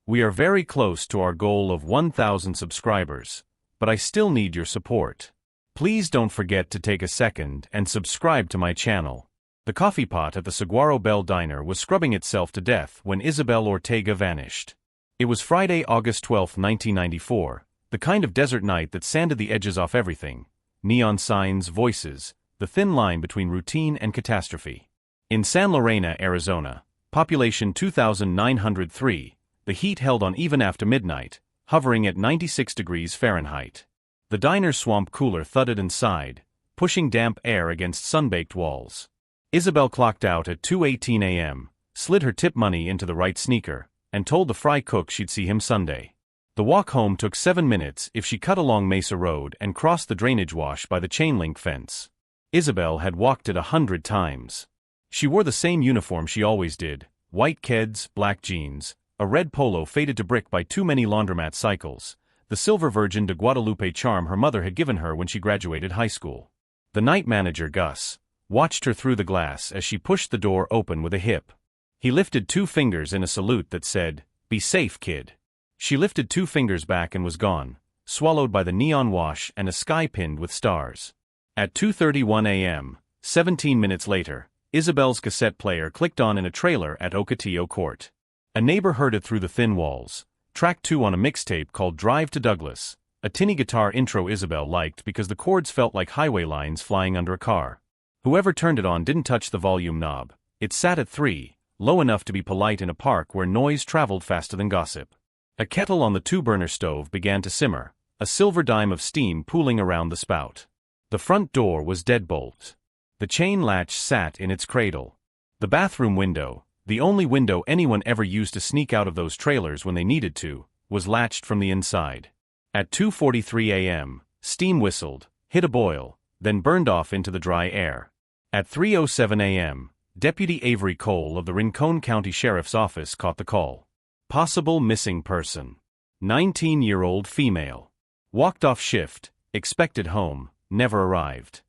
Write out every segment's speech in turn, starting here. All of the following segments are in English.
We are very close to our goal of 1,000 subscribers, but I still need your support. Please don't forget to take a second and subscribe to my channel. The coffee pot at the Saguaro Bell Diner was scrubbing itself to death when Isabel Ortega vanished. It was Friday, August 12, 1994, the kind of desert night that sanded the edges off everything: neon signs, voices, the thin line between routine and catastrophe. In San Lorena, Arizona, population 2,903, the heat held on even after midnight, hovering at 96 degrees Fahrenheit. The diner's swamp cooler thudded and sighed, pushing damp air against sun-baked walls. Isabel clocked out at 2:18 a.m., slid her tip money into the right sneaker, and told the fry cook she'd see him Sunday. The walk home took 7 minutes if she cut along Mesa Road and crossed the drainage wash by the chain-link fence. Isabel had walked it 100 times. She wore the same uniform she always did: white keds, black jeans, a red polo faded to brick by too many laundromat cycles, the silver Virgin de Guadalupe charm her mother had given her when she graduated high school. The night manager, Gus, watched her through the glass as she pushed the door open with a hip. He lifted 2 fingers in a salute that said, "Be safe, kid." She lifted 2 fingers back and was gone, swallowed by the neon wash and a sky pinned with stars. At 2:31 a.m., 17 minutes later, Isabel's cassette player clicked on in a trailer at Ocotillo Court. A neighbor heard it through the thin walls. Track 2 on a mixtape called Drive to Douglas, a tinny guitar intro Isabel liked because the chords felt like highway lines flying under a car. Whoever turned it on didn't touch the volume knob. It sat at 3, low enough to be polite in a park where noise traveled faster than gossip. A kettle on the 2-burner stove began to simmer, a silver dime of steam pooling around the spout. The front door was deadbolt. The chain latch sat in its cradle. The bathroom window, the only window anyone ever used to sneak out of those trailers when they needed to, was latched from the inside. At 2:43 a.m., steam whistled, hit a boil, then burned off into the dry air. At 3:07 a.m., Deputy Avery Cole of the Rincon County Sheriff's Office caught the call. Possible missing person. 19-year-old female. Walked off shift, expected home, never arrived.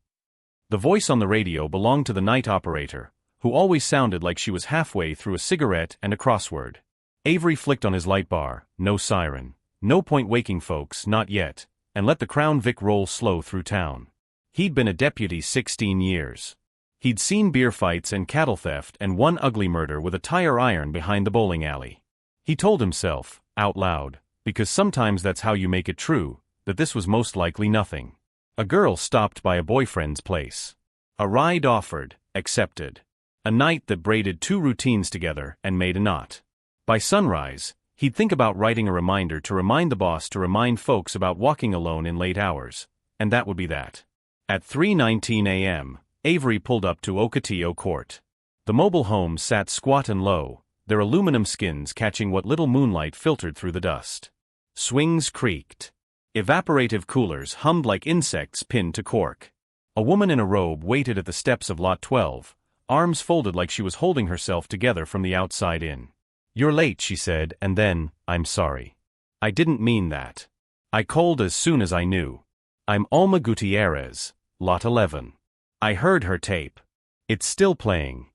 The voice on the radio belonged to the night operator, who always sounded like she was halfway through a cigarette and a crossword. Avery flicked on his light bar, no siren. No point waking folks, not yet, and let the Crown Vic roll slow through town. He'd been a deputy 16 years. He'd seen beer fights and cattle theft and one ugly murder with a tire iron behind the bowling alley. He told himself, out loud, because sometimes that's how you make it true, that this was most likely nothing. A girl stopped by a boyfriend's place. A ride offered, accepted. A night that braided 2 routines together and made a knot. By sunrise, he'd think about writing a reminder to remind the boss to remind folks about walking alone in late hours, and that would be that. At 3:19 a.m., Avery pulled up to Ocotillo Court. The mobile home sat squat and low, their aluminum skins catching what little moonlight filtered through the dust. Swings creaked. Evaporative coolers hummed like insects pinned to cork. A woman in a robe waited at the steps of Lot 12, arms folded like she was holding herself together from the outside in. "You're late," she said, and then, "I'm sorry. I didn't mean that. I called as soon as I knew. I'm Alma Gutierrez, Lot 11. I heard her tape. It's still playing."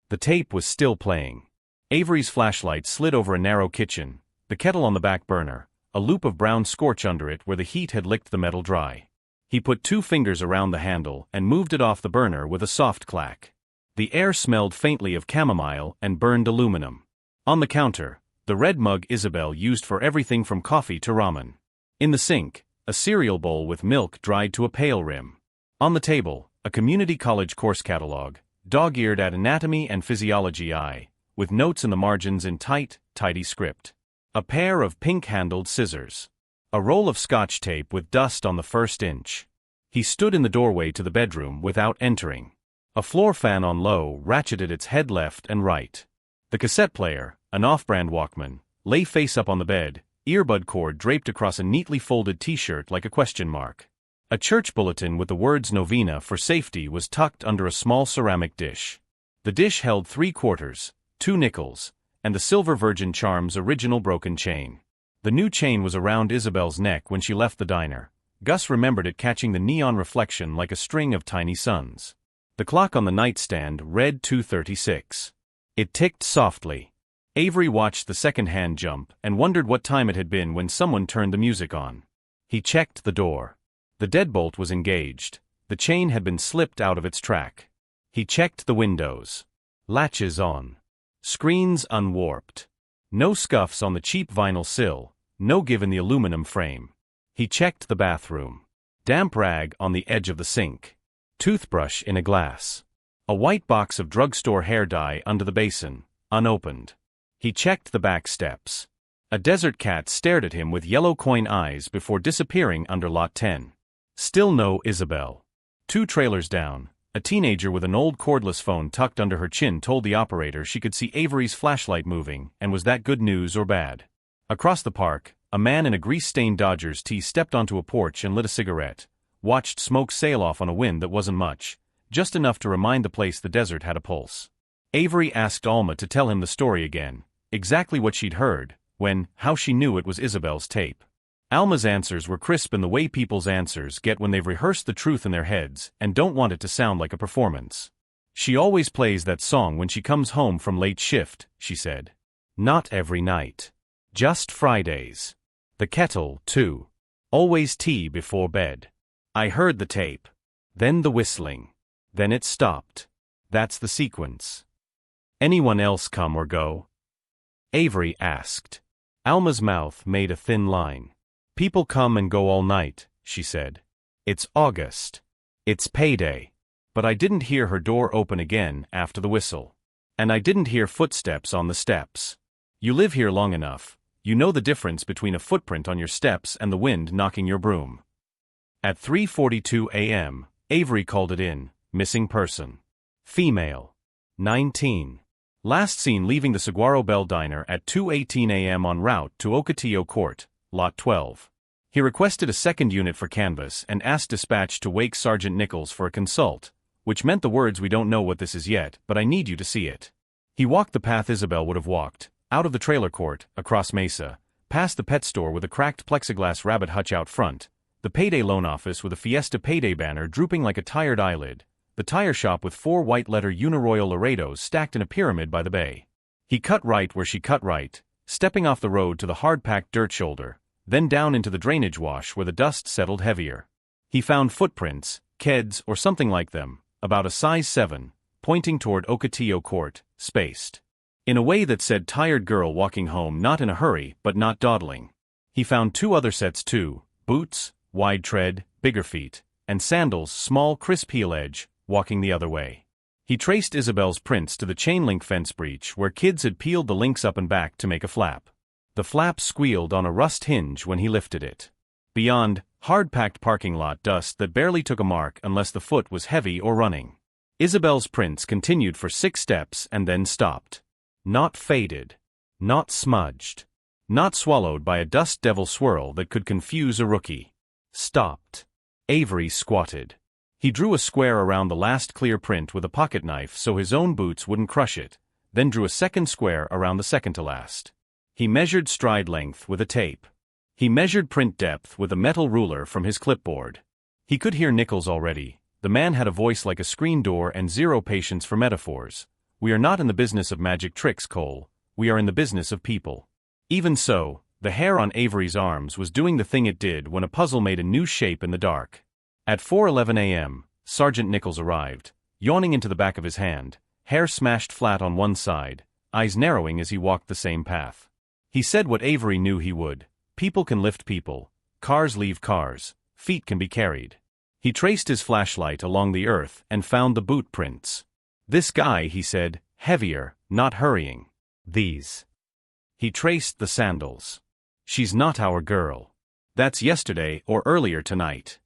The tape was still playing. Avery's flashlight slid over a narrow kitchen, the kettle on the back burner, a loop of brown scorch under it where the heat had licked the metal dry. He put 2 fingers around the handle and moved it off the burner with a soft clack. The air smelled faintly of chamomile and burned aluminum. On the counter, the red mug Isabel used for everything from coffee to ramen. In the sink, a cereal bowl with milk dried to a pale rim. On the table, a community college course catalog, dog-eared at Anatomy and Physiology I, with notes in the margins in tight, tidy script. A pair of pink-handled scissors. A roll of scotch tape with dust on the first inch. He stood in the doorway to the bedroom without entering. A floor fan on low ratcheted its head left and right. The cassette player, an off-brand Walkman, lay face up on the bed, earbud cord draped across a neatly folded t-shirt like a question mark. A church bulletin with the words "Novena for Safety" was tucked under a small ceramic dish. The dish held 3 quarters, 2 nickels, and the silver Virgin charm's original broken chain. The new chain was around Isabel's neck when she left the diner. Gus remembered it catching the neon reflection like a string of tiny suns. The clock on the nightstand read 2:36. It ticked softly. Avery watched the second hand jump and wondered what time it had been when someone turned the music on. He checked the door. The deadbolt was engaged. The chain had been slipped out of its track. He checked the windows. Latches on. Screens unwarped. No scuffs on the cheap vinyl sill, no give in the aluminum frame. He checked the bathroom. Damp rag on the edge of the sink. Toothbrush in a glass. A white box of drugstore hair dye under the basin, unopened. He checked the back steps. A desert cat stared at him with yellow coin eyes before disappearing under lot 10. Still no Isabel. 2 trailers down, a teenager with an old cordless phone tucked under her chin told the operator she could see Avery's flashlight moving, and was that good news or bad? Across the park, a man in a grease-stained Dodgers tee stepped onto a porch and lit a cigarette, watched smoke sail off on a wind that wasn't much, just enough to remind the place the desert had a pulse. Avery asked Alma to tell him the story again, exactly what she'd heard, how she knew it was Isabel's tape. Alma's answers were crisp in the way people's answers get when they've rehearsed the truth in their heads and don't want it to sound like a performance. She always plays that song when she comes home from late shift, she said. Not every night. Just Fridays. The kettle, too. Always tea before bed. I heard the tape. Then the whistling. Then it stopped. That's the sequence. Anyone else come or go? Avery asked. Alma's mouth made a thin line. People come and go all night, she said. It's August. It's payday. But I didn't hear her door open again after the whistle. And I didn't hear footsteps on the steps. You live here long enough, you know the difference between a footprint on your steps and the wind knocking your broom. At 3:42 a.m., Avery called it in, missing person. Female. 19. Last seen leaving the Saguaro Bell Diner at 2:18 a.m. en route to Ocotillo Court, Lot 12. He requested a second unit for canvas and asked dispatch to wake Sergeant Nichols for a consult, which meant the words, "We don't know what this is yet, but I need you to see it." He walked the path Isabel would have walked, out of the trailer court, across Mesa, past the pet store with a cracked plexiglass rabbit hutch out front, the payday loan office with a Fiesta Payday banner drooping like a tired eyelid, the tire shop with 4 white-letter Uniroyal Laredos stacked in a pyramid by the bay. He cut right where she cut right, stepping off the road to the hard-packed dirt shoulder, then down into the drainage wash where the dust settled heavier. He found footprints, keds or something like them, about a size 7, pointing toward Ocotillo Court, spaced. In a way that said tired girl walking home, not in a hurry but not dawdling. He found 2 other sets too, boots, wide tread, bigger feet, and sandals, small crisp heel edge, walking the other way. He traced Isabel's prints to the chain-link fence breach where kids had peeled the links up and back to make a flap. The flap squealed on a rust hinge when he lifted it. Beyond, hard-packed parking lot dust that barely took a mark unless the foot was heavy or running. Isabel's prints continued for 6 steps and then stopped. Not faded. Not smudged. Not swallowed by a dust devil swirl that could confuse a rookie. Stopped. Avery squatted. He drew a square around the last clear print with a pocket knife so his own boots wouldn't crush it, then drew a second square around the second to last. He measured stride length with a tape. He measured print depth with a metal ruler from his clipboard. He could hear Nichols already. The man had a voice like a screen door and zero patience for metaphors. We are not in the business of magic tricks, Cole. We are in the business of people. Even so, the hair on Avery's arms was doing the thing it did when a puzzle made a new shape in the dark. At 4:11 a.m., Sergeant Nichols arrived, yawning into the back of his hand, hair smashed flat on one side, eyes narrowing as he walked the same path. He said what Avery knew he would: people can lift people, cars leave cars, feet can be carried. He traced his flashlight along the earth and found the boot prints. This guy, he said, heavier, not hurrying. These. He traced the sandals. She's not our girl. That's yesterday or earlier tonight.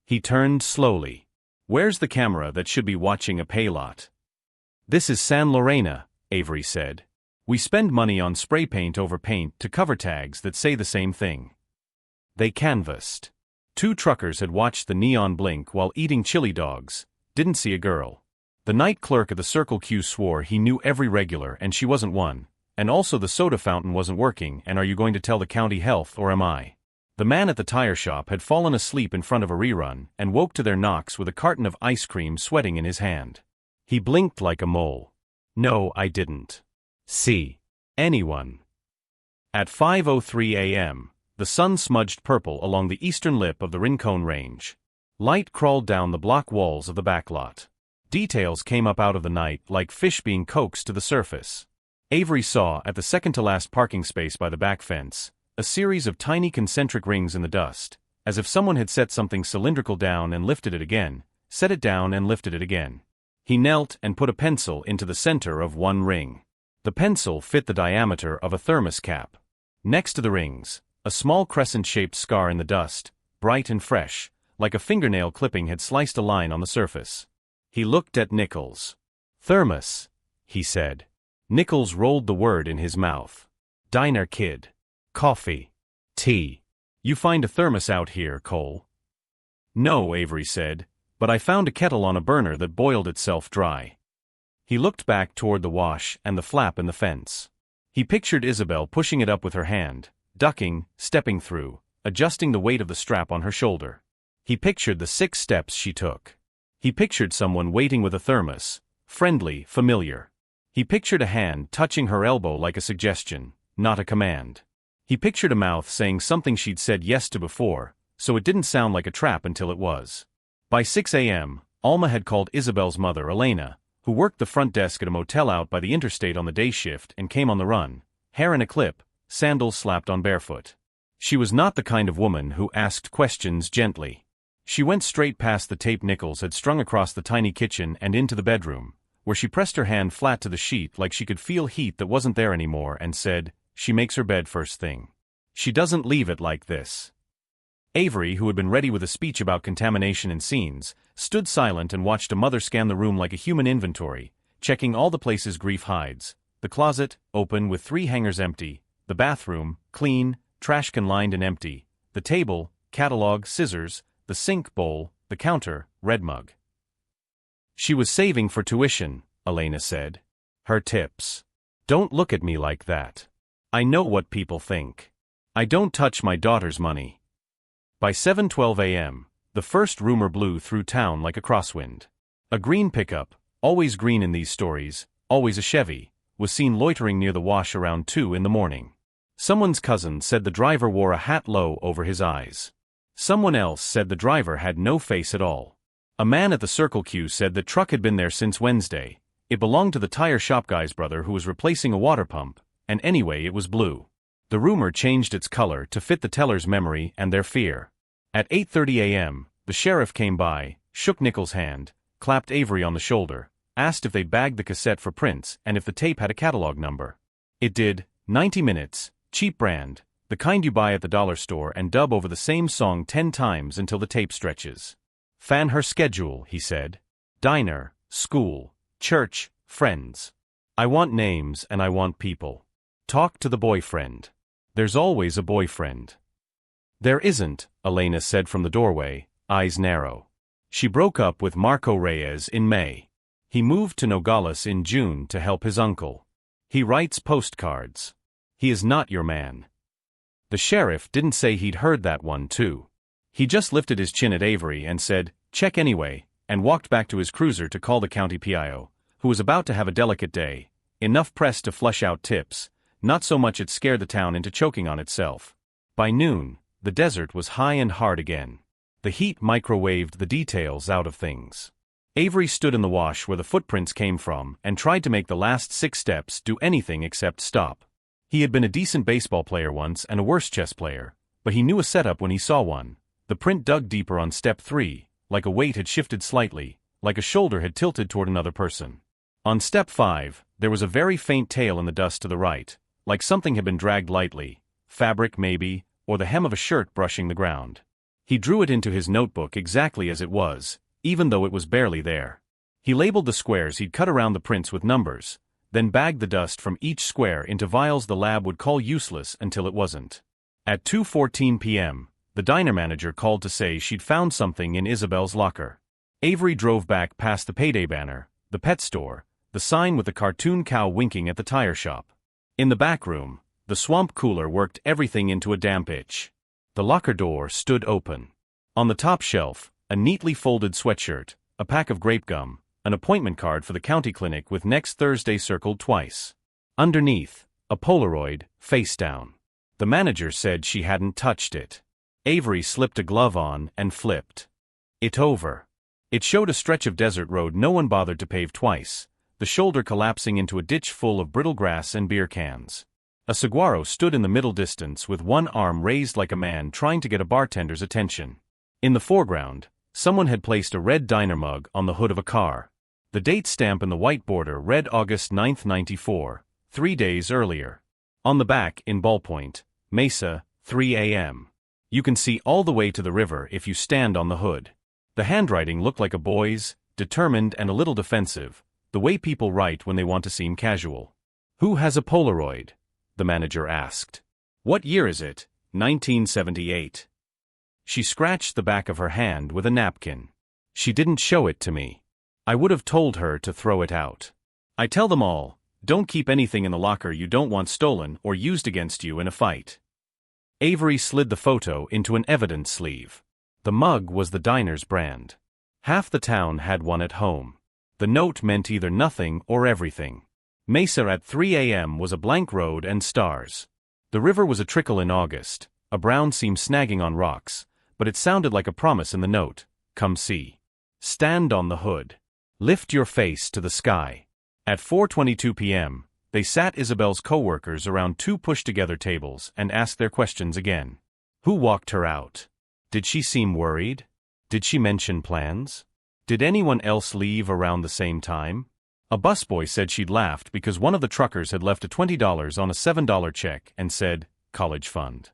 He turned slowly. Where's the camera that should be watching a paylot? This is San Lorena, Avery said. We spend money on spray paint over paint to cover tags that say the same thing. They canvassed. 2 truckers had watched the neon blink while eating chili dogs, didn't see a girl. The night clerk at the Circle Q swore he knew every regular and she wasn't one, and also the soda fountain wasn't working, and are you going to tell the county health or am I? The man at the tire shop had fallen asleep in front of a rerun and woke to their knocks with a carton of ice cream sweating in his hand. He blinked like a mole. No, I didn't. See. Anyone. At 5:03 a.m., the sun smudged purple along the eastern lip of the Rincon Range. Light crawled down the block walls of the backlot. Details came up out of the night like fish being coaxed to the surface. Avery saw, at the second-to-last parking space by the back fence, a series of tiny concentric rings in the dust, as if someone had set something cylindrical down and lifted it again, set it down and lifted it again. He knelt and put a pencil into the center of one ring. The pencil fit the diameter of a thermos cap. Next to the rings, a small crescent-shaped scar in the dust, bright and fresh, like a fingernail clipping had sliced a line on the surface. He looked at Nichols. "Thermos," he said. Nichols rolled the word in his mouth. "Diner kid. Coffee. Tea. You find a thermos out here, Cole?" "No," Avery said, "but I found a kettle on a burner that boiled itself dry." He looked back toward the wash and the flap in the fence. He pictured Isabel pushing it up with her hand, ducking, stepping through, adjusting the weight of the strap on her shoulder. He pictured the 6 steps she took. He pictured someone waiting with a thermos, friendly, familiar. He pictured a hand touching her elbow like a suggestion, not a command. He pictured a mouth saying something she'd said yes to before, so it didn't sound like a trap until it was. By 6 a.m., Alma had called Isabel's mother, Elena, who worked the front desk at a motel out by the interstate on the day shift and came on the run, hair in a clip, sandals slapped on barefoot. She was not the kind of woman who asked questions gently. She went straight past the tape Nichols had strung across the tiny kitchen and into the bedroom, where she pressed her hand flat to the sheet like she could feel heat that wasn't there anymore and said, "She makes her bed first thing. She doesn't leave it like this." Avery, who had been ready with a speech about contamination and scenes, stood silent and watched a mother scan the room like a human inventory, checking all the places grief hides: the closet, open with 3 hangers empty, the bathroom, clean, trash can lined and empty, the table, catalog, scissors, the sink bowl, the counter, red mug. "She was saving for tuition," Elena said. "Her tips. Don't look at me like that. I know what people think. I don't touch my daughter's money." By 7:12 a.m., the first rumor blew through town like a crosswind. A green pickup, always green in these stories, always a Chevy, was seen loitering near the wash around 2 in the morning. Someone's cousin said the driver wore a hat low over his eyes. Someone else said the driver had no face at all. A man at the Circle Q said the truck had been there since Wednesday. It belonged to the tire shop guy's brother who was replacing a water pump, and anyway it was blue. The rumor changed its color to fit the teller's memory and their fear. At 8:30 a.m., the sheriff came by, shook Nichols' hand, clapped Avery on the shoulder, asked if they'd bagged the cassette for prints and if the tape had a catalog number. It did. 90 minutes, cheap brand, the kind you buy at the dollar store and dub over the same song 10 times until the tape stretches. "Fan her schedule," he said. "Diner, school, church, friends. I want names and I want people. Talk to the boyfriend. There's always a boyfriend." "There isn't," Elena said from the doorway, eyes narrow. She broke up with Marco Reyes in May. He moved to Nogales in June to help his uncle. He writes postcards. He is not your man. The sheriff didn't say he'd heard that one too. He just lifted his chin at Avery and said, "Check anyway," and walked back to his cruiser to call the county PIO, who was about to have a delicate day, enough press to flush out tips, not so much it scared the town into choking on itself. By noon, the desert was high and hard again. The heat microwaved the details out of things. Avery stood in the wash where the footprints came from and tried to make the last 6 steps do anything except stop. He had been a decent baseball player once and a worse chess player, but he knew a setup when he saw one. The print dug deeper on step 3, like a weight had shifted slightly, like a shoulder had tilted toward another person. On step 5, there was a very faint tail in the dust to the right, like something had been dragged lightly, fabric maybe, or the hem of a shirt brushing the ground. He drew it into his notebook exactly as it was, even though it was barely there. He labeled the squares he'd cut around the prints with numbers, then bagged the dust from each square into vials the lab would call useless until it wasn't. At 2:14 p.m., the diner manager called to say she'd found something in Isabel's locker. Avery drove back past the payday banner, the pet store, the sign with the cartoon cow winking at the tire shop. In the back room, the swamp cooler worked everything into a damp itch. The locker door stood open. On the top shelf, a neatly folded sweatshirt, a pack of grape gum, an appointment card for the county clinic with next Thursday circled twice. Underneath, A Polaroid, face down. The manager said she hadn't touched it. Avery slipped a glove on and flipped it over. It showed a stretch of desert road no one bothered to pave twice, the shoulder collapsing into a ditch full of brittle grass and beer cans. A saguaro stood in the middle distance with one arm raised like a man trying to get a bartender's attention. In the foreground, someone had placed a red diner mug on the hood of a car. The date stamp in the white border read August 9, 94, 3 days earlier. On the back, in ballpoint, Mesa, 3 a.m. You can see all the way to the river if you stand on the hood. The handwriting looked like a boy's, determined and a little defensive, the way people write when they want to seem casual. "Who has a Polaroid?" the manager asked. "What year is it?" 1978. She scratched the back of her hand with a napkin. "She didn't show it to me. I would have told her to throw it out. I tell them all, don't keep anything in the locker you don't want stolen or used against you in a fight." Avery slid the photo into an evidence sleeve. The mug was the diner's brand. Half the town had one at home. The note meant either nothing or everything. Mesa at 3 a.m. was a blank road and stars. The river was a trickle in August, a brown seam snagging on rocks, but it sounded like a promise in the note, "Come see. Stand on the hood. Lift your face to the sky." At 4:22 p.m., they sat Isabel's co-workers around two pushed-together tables and asked their questions again. Who walked her out? Did she seem worried? Did she mention plans? Did anyone else leave around the same time? A busboy said she'd laughed because one of the truckers had left a $20 on a $7 check and said, "College fund."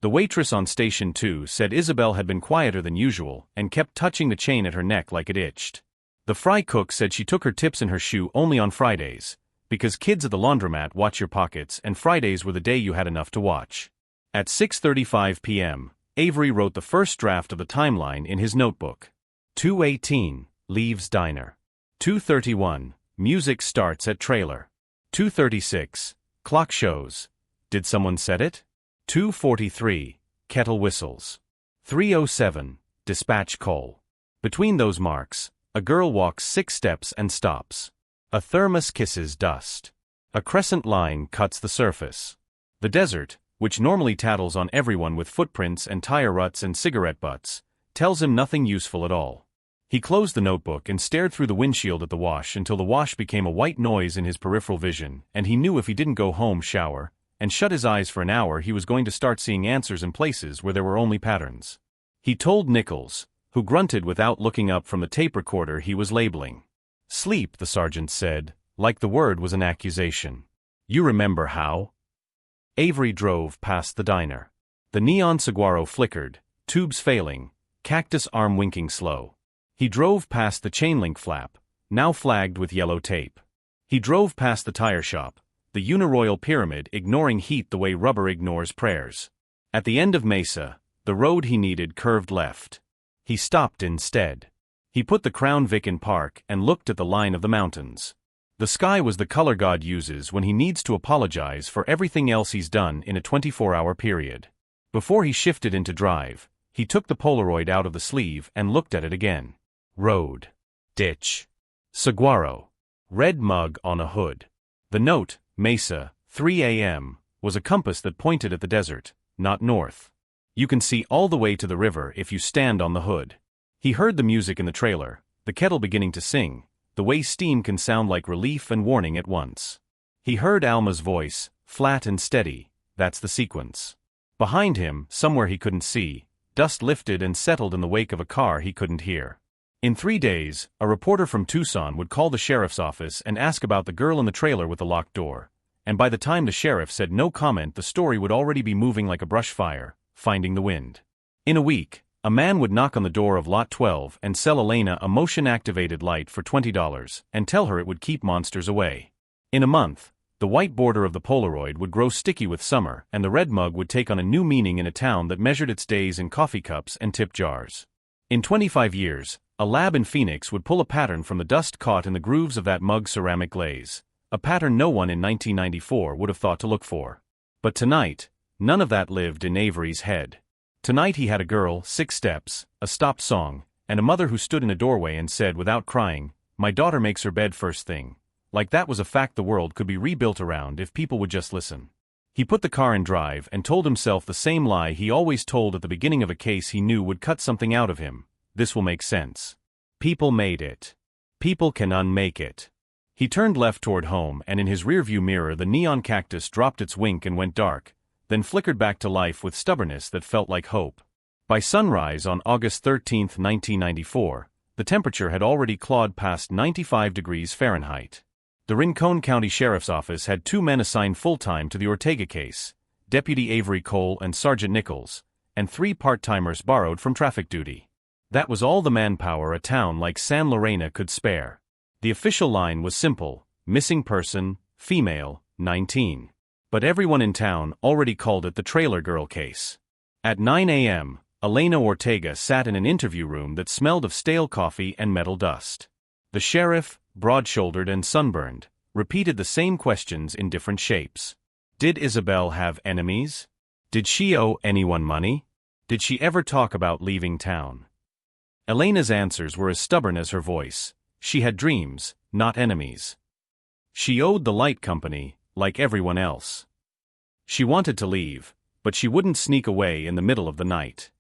The waitress on Station 2 said Isabel had been quieter than usual and kept touching the chain at her neck like it itched. The fry cook said she took her tips in her shoe only on Fridays, because kids at the laundromat watch your pockets and Fridays were the day you had enough to watch. At 6:35 p.m., Avery wrote the first draft of the timeline in his notebook. 2:18, leaves diner. 2:31, music starts at trailer. 2:36, clock shows. Did someone set it? 2:43, kettle whistles. 3:07, dispatch call. Between those marks, a girl walks 6 steps and stops. A thermos kisses dust. A crescent line cuts the surface. The desert, which normally tattles on everyone with footprints and tire ruts and cigarette butts, tells him nothing useful at all. He closed the notebook and stared through the windshield at the wash until the wash became a white noise in his peripheral vision, and he knew if he didn't go home, shower, and shut his eyes for an hour he was going to start seeing answers in places where there were only patterns. He told Nichols, who grunted without looking up from the tape recorder he was labeling. "Sleep," the sergeant said, like the word was an accusation. "You remember how?" Avery drove past the diner. The neon saguaro flickered, tubes failing, cactus arm winking slow. He drove past the chain-link flap, now flagged with yellow tape. He drove past the tire shop, the Uniroyal pyramid ignoring heat the way rubber ignores prayers. At the end of Mesa, the road he needed curved left. He stopped instead. He put the Crown Vic in park and looked at the line of the mountains. The sky was the color God uses when he needs to apologize for everything else he's done in a 24-hour period. Before he shifted into drive, he took the Polaroid out of the sleeve and looked at it again. Road. Ditch. Saguaro. Red mug on a hood. The note, Mesa, 3 a.m., was a compass that pointed at the desert, not north. You can see all the way to the river if you stand on the hood. He heard the music in the trailer, the kettle beginning to sing, the way steam can sound like relief and warning at once. He heard Alma's voice, flat and steady, that's the sequence. Behind him, somewhere he couldn't see, dust lifted and settled in the wake of a car he couldn't hear. In 3 days, a reporter from Tucson would call the sheriff's office and ask about the girl in the trailer with the locked door, and by the time the sheriff said no comment the story would already be moving like a brush fire, finding the wind. In a week, a man would knock on the door of Lot 12 and sell Elena a motion-activated light for $20 and tell her it would keep monsters away. In a month, the white border of the Polaroid would grow sticky with summer and the red mug would take on a new meaning in a town that measured its days in coffee cups and tip jars. In 25 years, a lab in Phoenix would pull a pattern from the dust caught in the grooves of that mug's ceramic glaze, a pattern no one in 1994 would have thought to look for. But tonight, none of that lived in Avery's head. Tonight he had a girl, 6 steps, a stopped song, and a mother who stood in a doorway and said without crying, "My daughter makes her bed first thing. like that was a fact the world could be rebuilt around if people would just listen. He put the car in drive and told himself the same lie he always told at the beginning of a case he knew would cut something out of him. This will make sense. People made it. People can unmake it. He turned left toward home, and in his rearview mirror the neon cactus dropped its wink and went dark, then flickered back to life with stubbornness that felt like hope. By sunrise on August 13, 1994, the temperature had already clawed past 95 degrees Fahrenheit. The Rincon County Sheriff's Office had 2 men assigned full-time to the Ortega case, Deputy Avery Cole and Sergeant Nichols, and 3 part-timers borrowed from traffic duty. That was all the manpower a town like San Lorena could spare. The official line was simple: missing person, female, 19. But everyone in town already called it the Trailer Girl case. At 9 a.m., Elena Ortega sat in an interview room that smelled of stale coffee and metal dust. The sheriff, broad-shouldered and sunburned, repeated the same questions in different shapes. Did Isabel have enemies? Did she owe anyone money? Did she ever talk about leaving town? Elena's answers were as stubborn as her voice. She had dreams, not enemies. She owed the light company, like everyone else. She wanted to leave, but she wouldn't sneak away in the middle of the night.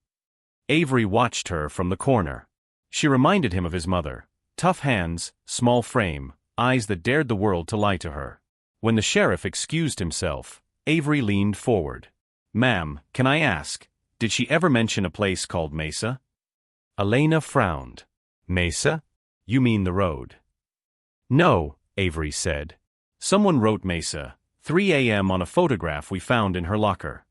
Avery watched her from the corner. She reminded him of his mother. Tough hands, small frame, eyes that dared the world to lie to her. When the sheriff excused himself, Avery leaned forward. "Ma'am, can I ask, did she ever mention a place called Mesa?" Elena frowned. "Mesa? You mean the road?" "No," Avery said. "Someone wrote Mesa, 3 a.m. on a photograph we found in her locker."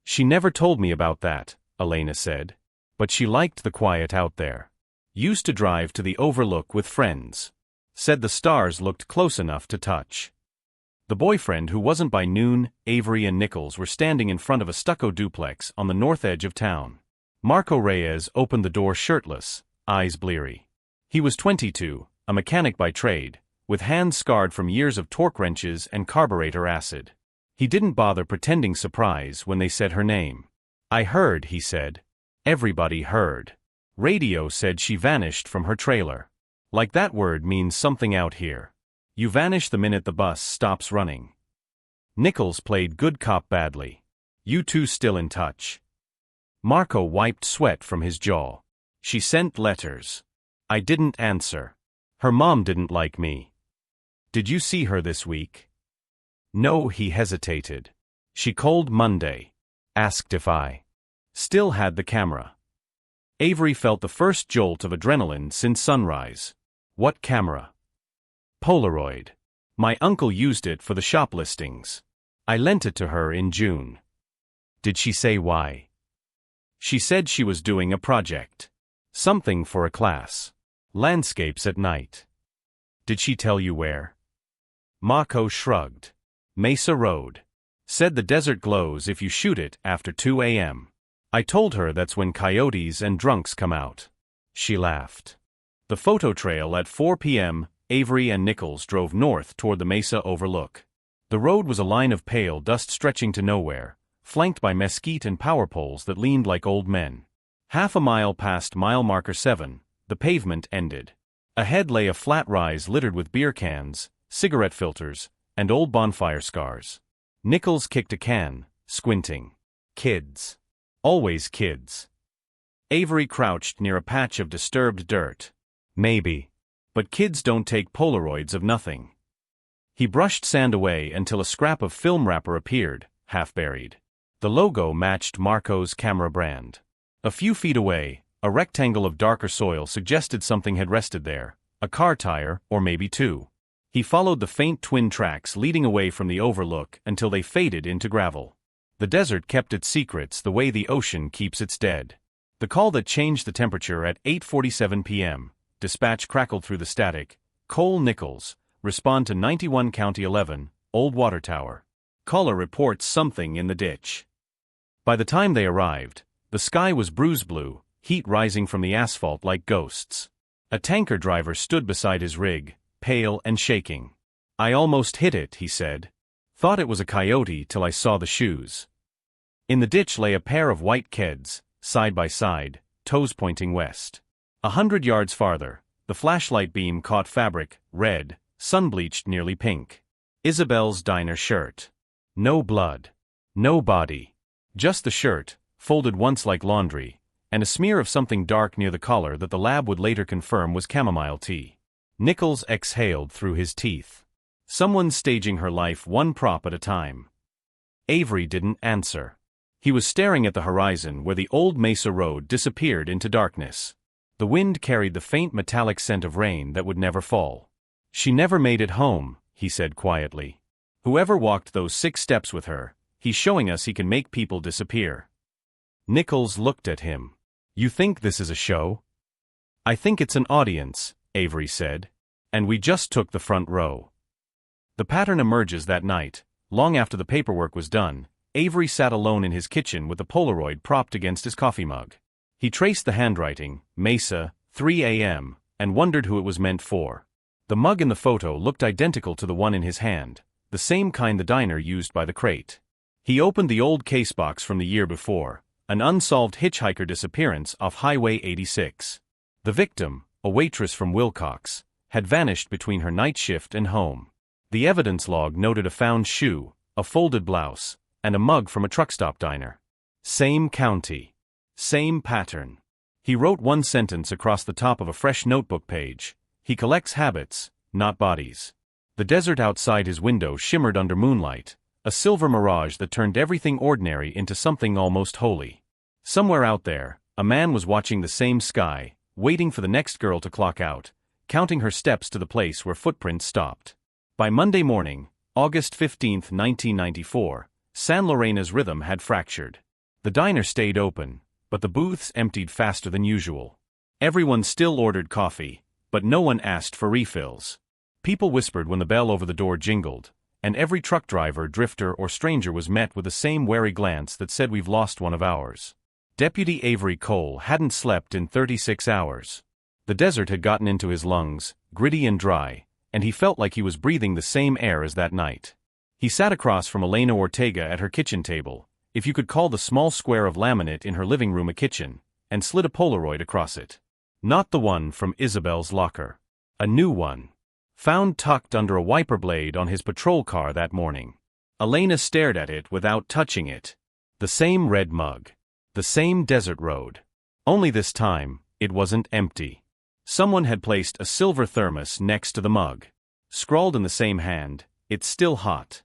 "She never told me about that," Elena said. "But she liked the quiet out there. Used to drive to the overlook with friends. Said the stars looked close enough to touch." The boyfriend who wasn't by noon, Avery and Nichols were standing in front of a stucco duplex on the north edge of town. Marco Reyes opened the door shirtless, eyes bleary. He was 22, a mechanic by trade, with hands scarred from years of torque wrenches and carburetor acid. He didn't bother pretending surprise when they said her name. "I heard," he said. "Everybody heard. Radio said she vanished from her trailer. Like that word means something out here. You vanish the minute the bus stops running." Nichols played good cop badly. "You two still in touch?" Marco wiped sweat from his jaw. "She sent letters. I didn't answer. Her mom didn't like me." "Did you see her this week?" "No," he hesitated. "She called Monday. Asked if I still had the camera." Avery felt the first jolt of adrenaline since sunrise. "What camera?" "Polaroid. My uncle used it for the shop listings. I lent it to her in June." "Did she say why?" "She said she was doing a project. Something for a class. Landscapes at night." "Did she tell you where?" Marco shrugged. "Mesa Road. Said the desert glows if you shoot it after 2 a.m. I told her that's when coyotes and drunks come out." She laughed. The photo trail at 4 p.m., Avery and Nichols drove north toward the Mesa overlook. The road was a line of pale dust stretching to nowhere, flanked by mesquite and power poles that leaned like old men. Half a mile past mile marker 7, the pavement ended. Ahead lay a flat rise littered with beer cans, cigarette filters, and old bonfire scars. Nichols kicked a can, squinting. Kids. Always kids. Avery crouched near a patch of disturbed dirt. "Maybe. But kids don't take Polaroids of nothing." He brushed sand away until a scrap of film wrapper appeared, half buried. The logo matched Marco's camera brand. A few feet away, a rectangle of darker soil suggested something had rested there, a car tire, or maybe 2. He followed the faint twin tracks leading away from the overlook until they faded into gravel. The desert kept its secrets the way the ocean keeps its dead. The call that changed the temperature at 8:47 p.m., dispatch crackled through the static. "Cole Nichols, respond to 91 County 11, Old Water Tower. Caller reports something in the ditch." By the time they arrived, the sky was bruise blue, heat rising from the asphalt like ghosts. A tanker driver stood beside his rig, pale and shaking. "I almost hit it," he said. "Thought it was a coyote till I saw the shoes." In the ditch lay a pair of white Keds, side by side, toes pointing west. 100 yards farther, the flashlight beam caught fabric, red, sun-bleached nearly pink. Isabel's diner shirt. No blood. No body. Just the shirt, folded once like laundry, and a smear of something dark near the collar that the lab would later confirm was chamomile tea. Nichols exhaled through his teeth. Someone's staging her life one prop at a time. Avery didn't answer. He was staring at the horizon where the old Mesa Road disappeared into darkness. The wind carried the faint metallic scent of rain that would never fall. She never made it home, he said quietly. Whoever walked those 6 steps with her, he's showing us he can make people disappear. Nichols looked at him. You think this is a show? I think it's an audience, Avery said. And we just took the front row. The pattern emerges that night. Long after the paperwork was done, Avery sat alone in his kitchen with a Polaroid propped against his coffee mug. He traced the handwriting, Mesa, 3 a.m., and wondered who it was meant for. The mug in the photo looked identical to the one in his hand, the same kind the diner used by the crate. He opened the old casebox from the year before, an unsolved hitchhiker disappearance off Highway 86. The victim, a waitress from Wilcox, had vanished between her night shift and home. The evidence log noted a found shoe, a folded blouse, and a mug from a truck-stop diner. Same county. Same pattern. He wrote one sentence across the top of a fresh notebook page. He collects habits, not bodies. The desert outside his window shimmered under moonlight, a silver mirage that turned everything ordinary into something almost holy. Somewhere out there, a man was watching the same sky, waiting for the next girl to clock out, counting her steps to the place where footprints stopped. By Monday morning, August 15, 1994, San Lorena's rhythm had fractured. The diner stayed open, but the booths emptied faster than usual. Everyone still ordered coffee, but no one asked for refills. People whispered when the bell over the door jingled, and every truck driver, drifter, or stranger was met with the same wary glance that said we've lost one of ours. Deputy Avery Cole hadn't slept in 36 hours. The desert had gotten into his lungs, gritty and dry, and he felt like he was breathing the same air as that night. He sat across from Elena Ortega at her kitchen table, if you could call the small square of laminate in her living room a kitchen, and slid a Polaroid across it. Not the one from Isabel's locker. A new one. Found tucked under a wiper blade on his patrol car that morning. Elena stared at it without touching it. The same red mug. The same desert road. Only this time, it wasn't empty. Someone had placed a silver thermos next to the mug. Scrawled in the same hand, "It's still hot."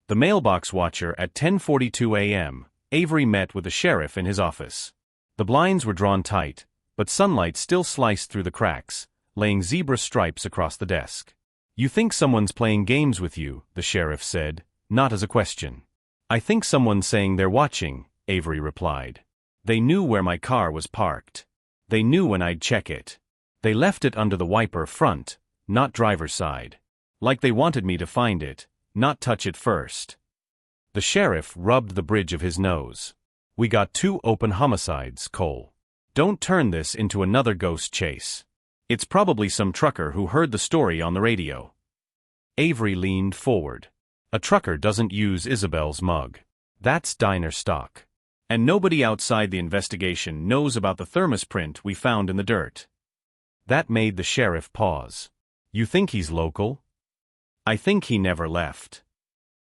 The mailbox watcher at 10:42 a.m., Avery met with the sheriff in his office. The blinds were drawn tight, but sunlight still sliced through the cracks, laying zebra stripes across the desk. "You think someone's playing games with you," the sheriff said, not as a question. "I think someone's saying they're watching," Avery replied. "They knew where my car was parked. They knew when I'd check it. They left it under the wiper front, not driver's side. Like they wanted me to find it, not touch it first." The sheriff rubbed the bridge of his nose. "We got 2 open homicides, Cole. Don't turn this into another ghost chase. It's probably some trucker who heard the story on the radio." Avery leaned forward. "A trucker doesn't use Isabel's mug. That's diner stock. And nobody outside the investigation knows about the thermos print we found in the dirt." That made the sheriff pause. "You think he's local?" "I think he never left."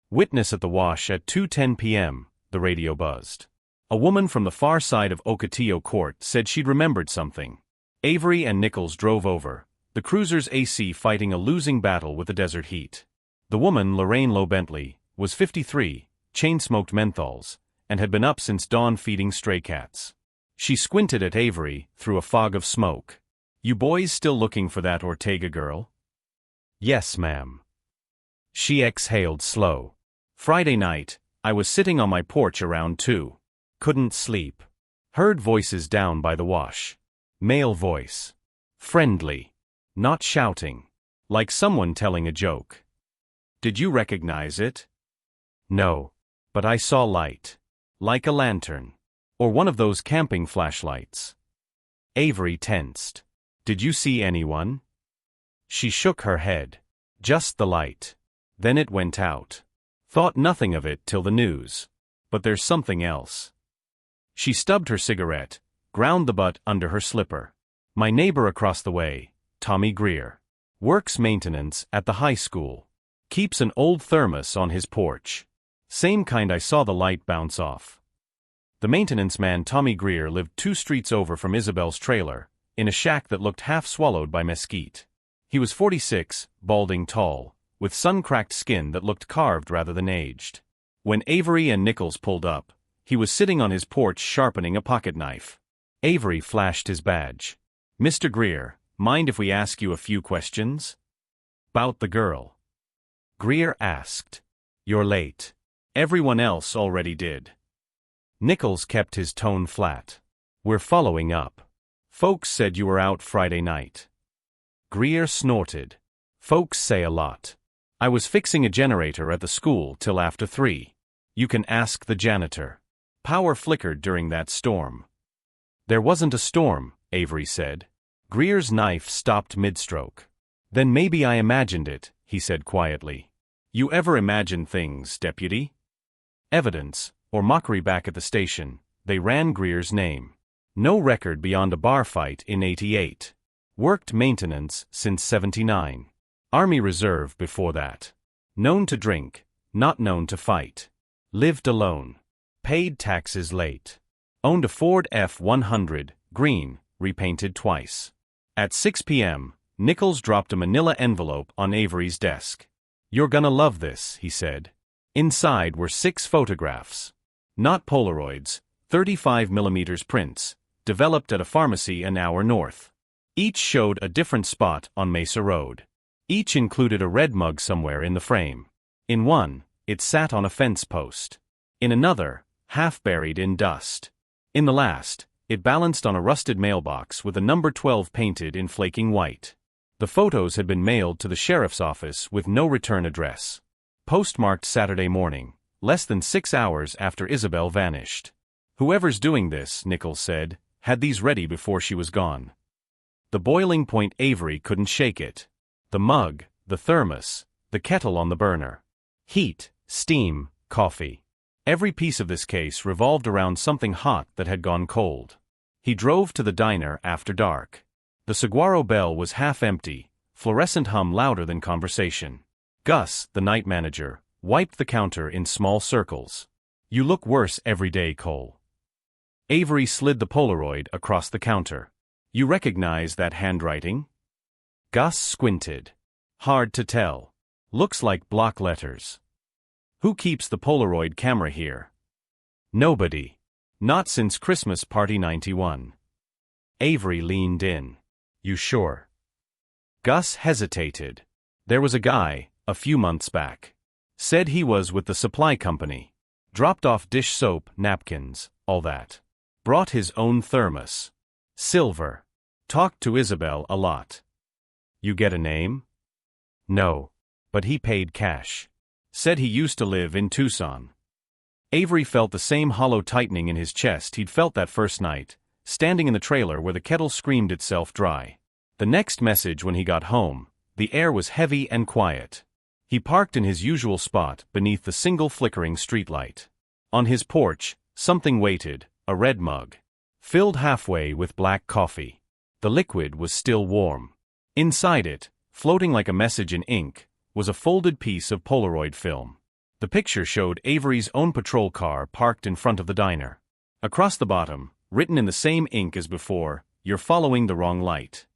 "Witness at the wash at 2:10 p.m., the radio buzzed. "A woman from the far side of Ocotillo Court said she'd remembered something." Avery and Nichols drove over, the cruiser's AC fighting a losing battle with the desert heat. The woman, Lorraine Lowe Bentley, was 53, chain-smoked menthols, and had been up since dawn feeding stray cats. She squinted at Avery through a fog of smoke. "You boys still looking for that Ortega girl?" "Yes, ma'am." She exhaled slow. "Friday night, I was sitting on my porch around 2. Couldn't sleep. Heard voices down by the wash. Male voice. Friendly. Not shouting. Like someone telling a joke." "Did you recognize it?" "No. But I saw light. Like a lantern. Or one of those camping flashlights." Avery tensed. "Did you see anyone?" She shook her head. "Just the light. Then it went out. Thought nothing of it till the news. But there's something else." She stubbed her cigarette, ground the butt under her slipper. "My neighbor across the way, Tommy Greer. Works maintenance at the high school. Keeps an old thermos on his porch. Same kind I saw the light bounce off. The maintenance man Tommy Greer lived 2 streets over from Isabel's trailer, in a shack that looked half swallowed by mesquite. He was 46, balding tall, with sun-cracked skin that looked carved rather than aged. When Avery and Nichols pulled up, he was sitting on his porch sharpening a pocket knife. Avery flashed his badge. "Mr. Greer, mind if we ask you a few questions?" "'Bout the girl?" Greer asked. "You're late. Everyone else already did." Nichols kept his tone flat. "We're following up. Folks said you were out Friday night." Greer snorted. "Folks say a lot. I was fixing a generator at the school till after 3. You can ask the janitor. Power flickered during that storm." "There wasn't a storm," Avery said. Greer's knife stopped mid-stroke. "Then maybe I imagined it," he said quietly. "You ever imagine things, deputy?" Evidence, or mockery back at the station, they ran Greer's name. No record beyond a bar fight in '88. Worked maintenance since '79. Army Reserve before that. Known to drink, not known to fight. Lived alone. Paid taxes late. Owned a Ford F-100, green, repainted twice. At 6 p.m., Nichols dropped a manila envelope on Avery's desk. "You're gonna love this," he said. Inside were 6 photographs. Not Polaroids, 35mm prints, developed at a pharmacy an hour north. Each showed a different spot on Mesa Road. Each included a red mug somewhere in the frame. In one, it sat on a fence post. In another, half buried in dust. In the last, it balanced on a rusted mailbox with a number 12 painted in flaking white. The photos had been mailed to the sheriff's office with no return address. Postmarked Saturday morning, less than 6 hours after Isabel vanished. "Whoever's doing this," Nichols said, "had these ready before she was gone." The boiling point Avery couldn't shake it. The mug, the thermos, the kettle on the burner. Heat, steam, coffee. Every piece of this case revolved around something hot that had gone cold. He drove to the diner after dark. The Saguaro Bell was half empty, fluorescent hum louder than conversation. Gus, the night manager, wiped the counter in small circles. "You look worse every day, Cole." Avery slid the Polaroid across the counter. "You recognize that handwriting?" Gus squinted. "Hard to tell. Looks like block letters." "Who keeps the Polaroid camera here?" "Nobody. Not since Christmas Party '91. Avery leaned in. "You sure?" Gus hesitated. "There was a guy, a few months back. Said he was with the supply company. Dropped off dish soap, napkins, all that. Brought his own thermos. Silver. Talked to Isabel a lot." "You get a name?" "No. But he paid cash. Said he used to live in Tucson." Avery felt the same hollow tightening in his chest he'd felt that first night, standing in the trailer where the kettle screamed itself dry. The next message when he got home, the air was heavy and quiet. He parked in his usual spot beneath the single flickering streetlight. On his porch, something waited, a red mug. Filled halfway with black coffee. The liquid was still warm. Inside it, floating like a message in ink, was a folded piece of Polaroid film. The picture showed Avery's own patrol car parked in front of the diner. Across the bottom, written in the same ink as before, "You're following the wrong light."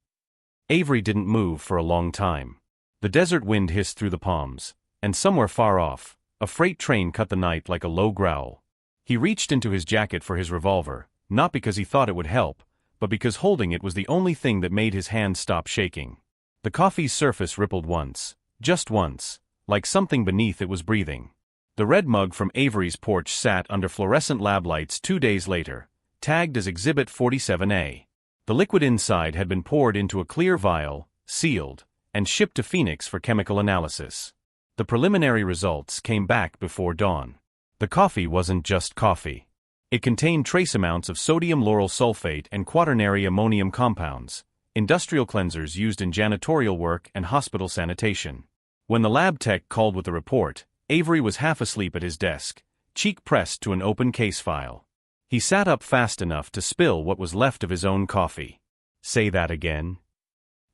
Avery didn't move for a long time. The desert wind hissed through the palms, and somewhere far off, a freight train cut the night like a low growl. He reached into his jacket for his revolver, not because he thought it would help, but because holding it was the only thing that made his hand stop shaking. The coffee's surface rippled once, just once, like something beneath it was breathing. The red mug from Avery's porch sat under fluorescent lab lights 2 days later, tagged as Exhibit 47A. The liquid inside had been poured into a clear vial, sealed, and shipped to Phoenix for chemical analysis. The preliminary results came back before dawn. The coffee wasn't just coffee. It contained trace amounts of sodium lauryl sulfate and quaternary ammonium compounds, industrial cleansers used in janitorial work and hospital sanitation. When the lab tech called with the report, Avery was half asleep at his desk, cheek pressed to an open case file. He sat up fast enough to spill what was left of his own coffee. "Say that again."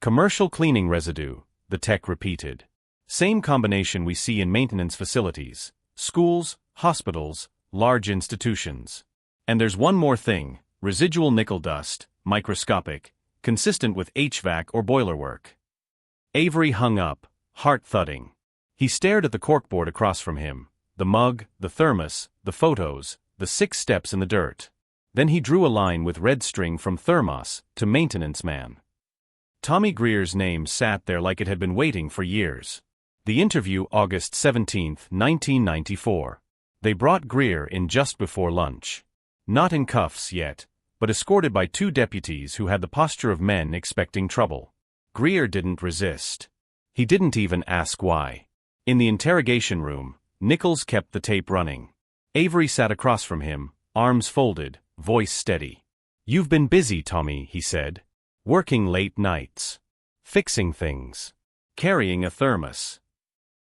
"Commercial cleaning residue, the tech repeated. Same combination we see in maintenance facilities, schools, hospitals, large institutions. And there's one more thing, residual nickel dust, microscopic, consistent with HVAC or boiler work. Avery hung up, heart thudding. He stared at the corkboard across from him, the mug, the thermos, the photos, the 6 steps in the dirt. Then he drew a line with red string from thermos to maintenance man. Tommy Greer's name sat there like it had been waiting for years. The interview, August 17, 1994. They brought Greer in just before lunch. Not in cuffs yet, but escorted by 2 deputies who had the posture of men expecting trouble. Greer didn't resist. He didn't even ask why. In the interrogation room, Nichols kept the tape running. Avery sat across from him, arms folded, voice steady. "You've been busy, Tommy," he said. "Working late nights. Fixing things. Carrying a thermos."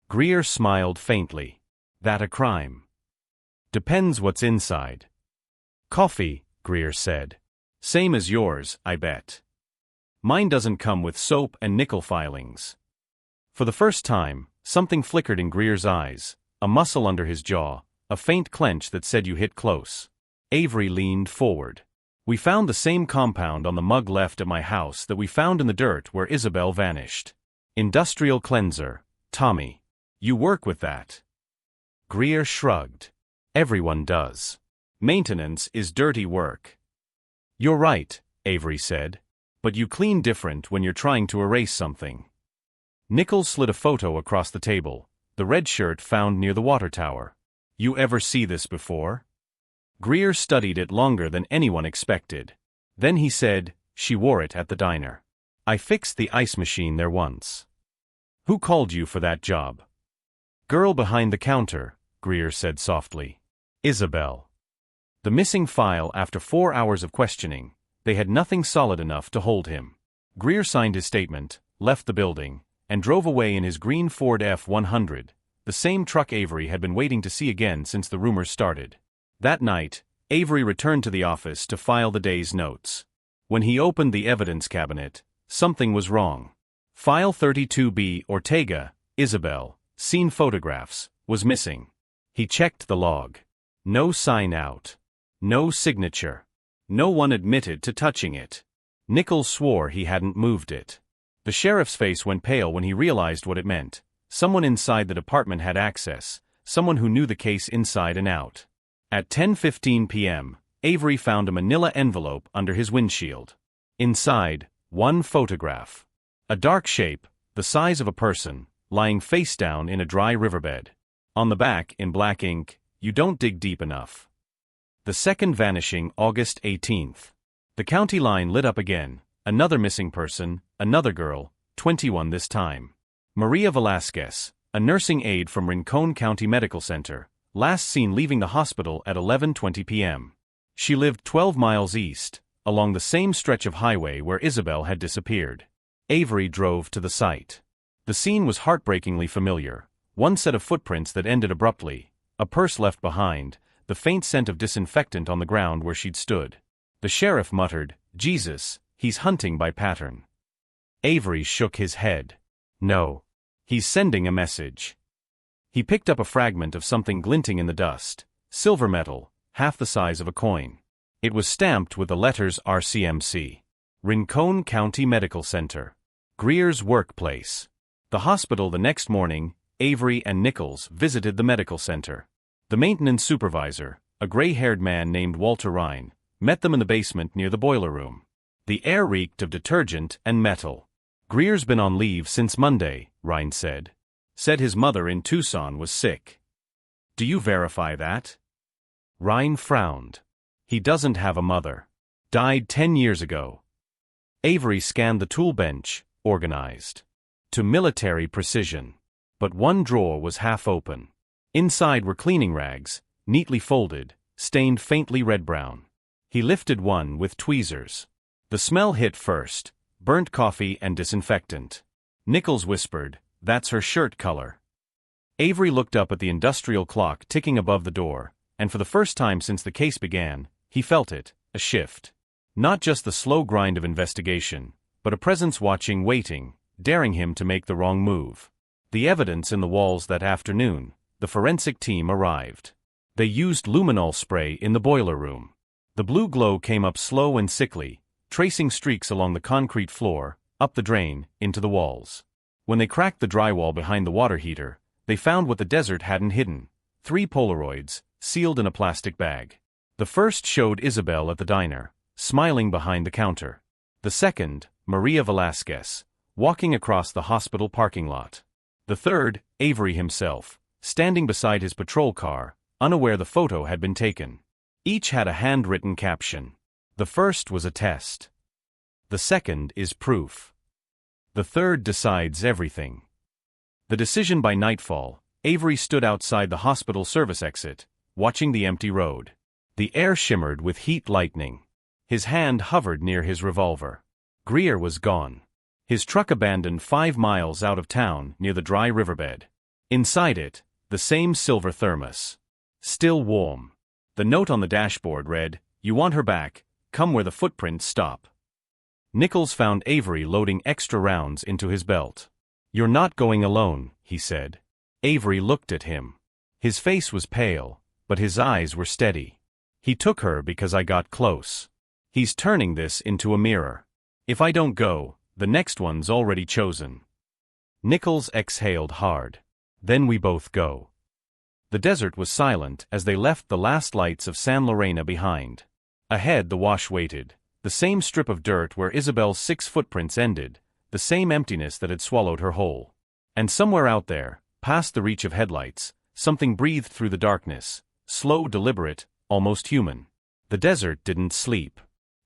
Greer smiled faintly. "That a crime?" "Depends what's inside." "Coffee," Greer said. "Same as yours, I bet." "Mine doesn't come with soap and nickel filings." For the first time, something flickered in Greer's eyes, a muscle under his jaw, a faint clench that said you hit close. Avery leaned forward. "We found the same compound on the mug left at my house that we found in the dirt where Isabel vanished. Industrial cleanser, Tommy. You work with that?" Greer shrugged. "Everyone does. Maintenance is dirty work." "You're right," Avery said. "But you clean different when you're trying to erase something." Nichols slid a photo across the table, the red shirt found near the water tower. "You ever see this before?" Greer studied it longer than anyone expected. Then he said, "She wore it at the diner. I fixed the ice machine there once." "Who called you for that job?" "Girl behind the counter," Greer said softly. "Isabel." The missing file. After 4 hours of questioning, they had nothing solid enough to hold him. Greer signed his statement, left the building, and drove away in his green Ford F-100, the same truck Avery had been waiting to see again since the rumors started. That night, Avery returned to the office to file the day's notes. When he opened the evidence cabinet, something was wrong. File 32B, Ortega, Isabel, scene photographs, was missing. He checked the log. No sign out. No signature. No one admitted to touching it. Nichols swore he hadn't moved it. The sheriff's face went pale when he realized what it meant. Someone inside the department had access, someone who knew the case inside and out. At 10:15 p.m., Avery found a manila envelope under his windshield. Inside, one photograph. A dark shape, the size of a person, lying face down in a dry riverbed. On the back, in black ink, "You don't dig deep enough." The second vanishing, August 18th. The county line lit up again. Another missing person, another girl, 21 this time. Maria Velasquez, a nursing aide from Rincon County Medical Center, last seen leaving the hospital at 11:20 p.m. She lived 12 miles east, along the same stretch of highway where Isabel had disappeared. Avery drove to the site. The scene was heartbreakingly familiar. One set of footprints that ended abruptly, a purse left behind, the faint scent of disinfectant on the ground where she'd stood. The sheriff muttered, "Jesus, he's hunting by pattern." Avery shook his head. "No. He's sending a message." He picked up a fragment of something glinting in the dust, silver metal, half the size of a coin. It was stamped with the letters RCMC. Rincon County Medical Center. Greer's workplace. The hospital. The next morning, Avery and Nichols visited the medical center. The maintenance supervisor, a gray-haired man named Walter Rhine, met them in the basement near the boiler room. The air reeked of detergent and metal. "Greer's been on leave since Monday," Rhine said. "Said his mother in Tucson was sick." "Do you verify that?" Rhine frowned. "He doesn't have a mother. Died 10 years ago." Avery scanned the tool bench, organized to military precision. But one drawer was half open. Inside were cleaning rags, neatly folded, stained faintly red-brown. He lifted one with tweezers. The smell hit first, burnt coffee and disinfectant. Nichols whispered, "That's her shirt color." Avery looked up at the industrial clock ticking above the door, and for the first time since the case began, he felt it, a shift. Not just the slow grind of investigation, but a presence watching, waiting, daring him to make the wrong move. The evidence in the walls that afternoon, the forensic team arrived. They used luminol spray in the boiler room. The blue glow came up slow and sickly, tracing streaks along the concrete floor, up the drain, into the walls. When they cracked the drywall behind the water heater, they found what the desert hadn't hidden: 3 Polaroids, sealed in a plastic bag. The first showed Isabel at the diner, smiling behind the counter. The second, Maria Velasquez, walking across the hospital parking lot. The third, Avery himself, standing beside his patrol car, unaware the photo had been taken. Each had a handwritten caption. The first was a test. The second is proof. The third decides everything. The decision by nightfall, Avery stood outside the hospital service exit, watching the empty road. The air shimmered with heat lightning. His hand hovered near his revolver. Greer was gone. His truck abandoned 5 miles out of town near the dry riverbed. Inside it, the same silver thermos. Still warm. The note on the dashboard read, "You want her back, come where the footprints stop." Nichols found Avery loading extra rounds into his belt. "You're not going alone," he said. Avery looked at him. His face was pale, but his eyes were steady. "He took her because I got close. He's turning this into a mirror. If I don't go, the next one's already chosen." Nichols exhaled hard. "Then we both go." The desert was silent as they left the last lights of San Lorena behind. Ahead the wash waited, the same strip of dirt where Isabel's 6 footprints ended, the same emptiness that had swallowed her whole. And somewhere out there, past the reach of headlights, something breathed through the darkness, slow, deliberate, almost human. The desert didn't sleep.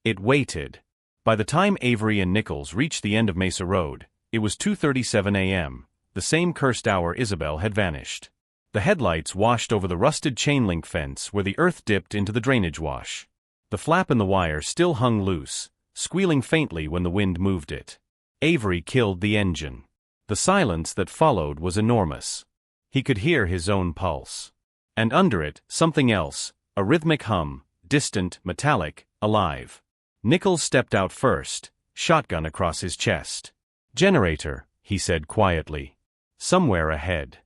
It waited. By the time Avery and Nichols reached the end of Mesa Road, it was 2:37 a.m., the same cursed hour Isabel had vanished. The headlights washed over the rusted chain-link fence where the earth dipped into the drainage wash. The flap in the wire still hung loose, squealing faintly when the wind moved it. Avery killed the engine. The silence that followed was enormous. He could hear his own pulse. And under it, something else, a rhythmic hum, distant, metallic, alive. Nichols stepped out first, shotgun across his chest. "Generator," he said quietly. "Somewhere ahead."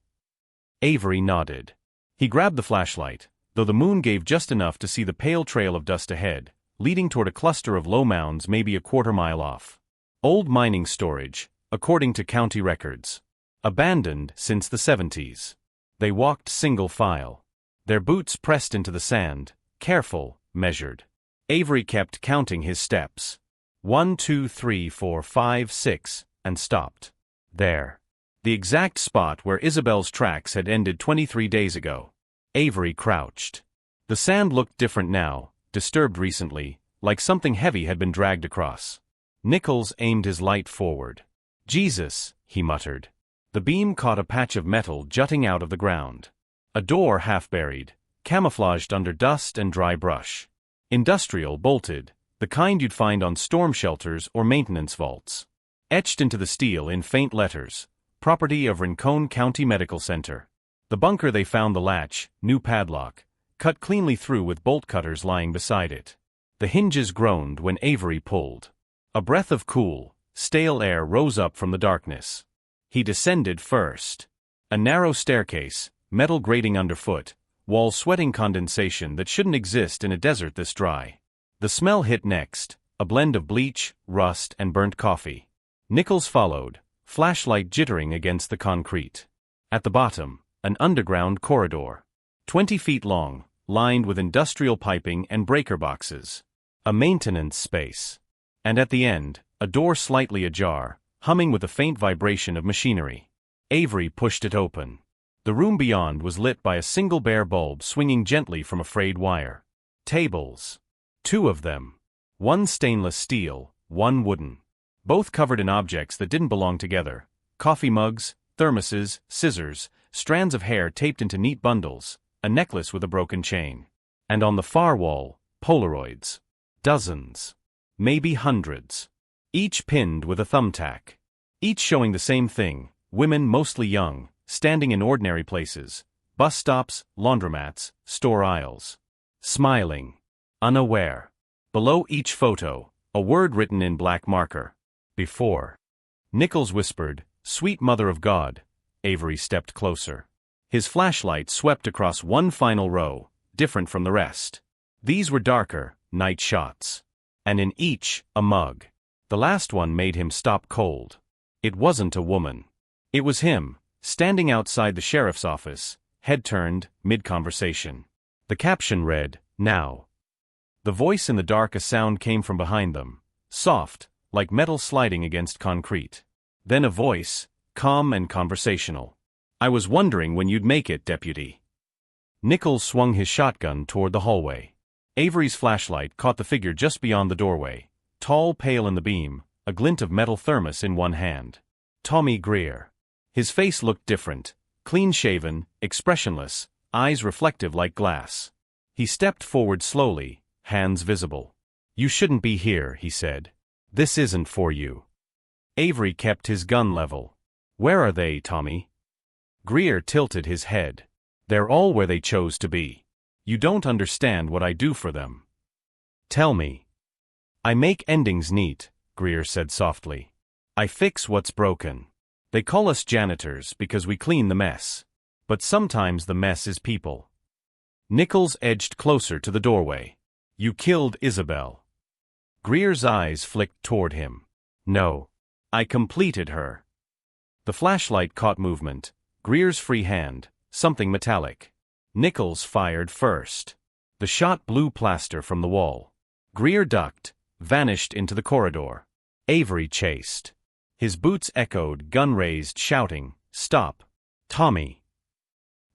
Avery nodded. He grabbed the flashlight, though the moon gave just enough to see the pale trail of dust ahead, leading toward a cluster of low mounds maybe a quarter-mile off. Old mining storage, according to county records. Abandoned since the 70s. They walked single file. Their boots pressed into the sand, careful, measured. Avery kept counting his steps. 1, 2, 3, 4, 5, 6, and stopped. There. The exact spot where Isabel's tracks had ended 23 days ago. Avery crouched. The sand looked different now, disturbed recently, like something heavy had been dragged across. Nichols aimed his light forward. "Jesus," he muttered. The beam caught a patch of metal jutting out of the ground. A door half buried, camouflaged under dust and dry brush. Industrial, bolted, the kind you'd find on storm shelters or maintenance vaults. Etched into the steel in faint letters, "Property of Rincon County Medical Center." The bunker they found, the latch, new padlock, cut cleanly through with bolt cutters lying beside it. The hinges groaned when Avery pulled. A breath of cool, stale air rose up from the darkness. He descended first. A narrow staircase, metal grating underfoot, walls sweating condensation that shouldn't exist in a desert this dry. The smell hit next, a blend of bleach, rust, and burnt coffee. Nichols followed, flashlight jittering against the concrete. At the bottom, an underground corridor. 20 feet long, lined with industrial piping and breaker boxes. A maintenance space. And at the end, a door slightly ajar, humming with a faint vibration of machinery. Avery pushed it open. The room beyond was lit by a single bare bulb swinging gently from a frayed wire. Tables. 2 of them. One stainless steel, one wooden. Both covered in objects that didn't belong together. Coffee mugs, thermoses, scissors, strands of hair taped into neat bundles, a necklace with a broken chain. And on the far wall, Polaroids. Dozens. Maybe hundreds. Each pinned with a thumbtack. Each showing the same thing, women mostly young, standing in ordinary places, bus stops, laundromats, store aisles. Smiling. Unaware. Below each photo, a word written in black marker. Before. Nichols whispered, "Sweet Mother of God." Avery stepped closer. His flashlight swept across one final row, different from the rest. These were darker, night shots. And in each, a mug. The last one made him stop cold. It wasn't a woman. It was him, standing outside the sheriff's office, head turned, mid-conversation. The caption read, "Now." The voice in the dark, a sound came from behind them, soft, like metal sliding against concrete. Then a voice, calm and conversational. "I was wondering when you'd make it, Deputy." Nichols swung his shotgun toward the hallway. Avery's flashlight caught the figure just beyond the doorway, tall, pale in the beam, a glint of metal thermos in one hand. Tommy Greer. His face looked different, clean-shaven, expressionless, eyes reflective like glass. He stepped forward slowly, hands visible. "You shouldn't be here," he said. "This isn't for you." Avery kept his gun level. "Where are they, Tommy?" Greer tilted his head. "They're all where they chose to be. You don't understand what I do for them." "Tell me." "I make endings neat," Greer said softly. "I fix what's broken. They call us janitors because we clean the mess. But sometimes the mess is people." Nichols edged closer to the doorway. "You killed Isabel." Greer's eyes flicked toward him. "No. I completed her." The flashlight caught movement, Greer's free hand, something metallic. Nichols fired first. The shot blew plaster from the wall. Greer ducked, vanished into the corridor. Avery chased. His boots echoed, gun raised, shouting, "Stop! Tommy!"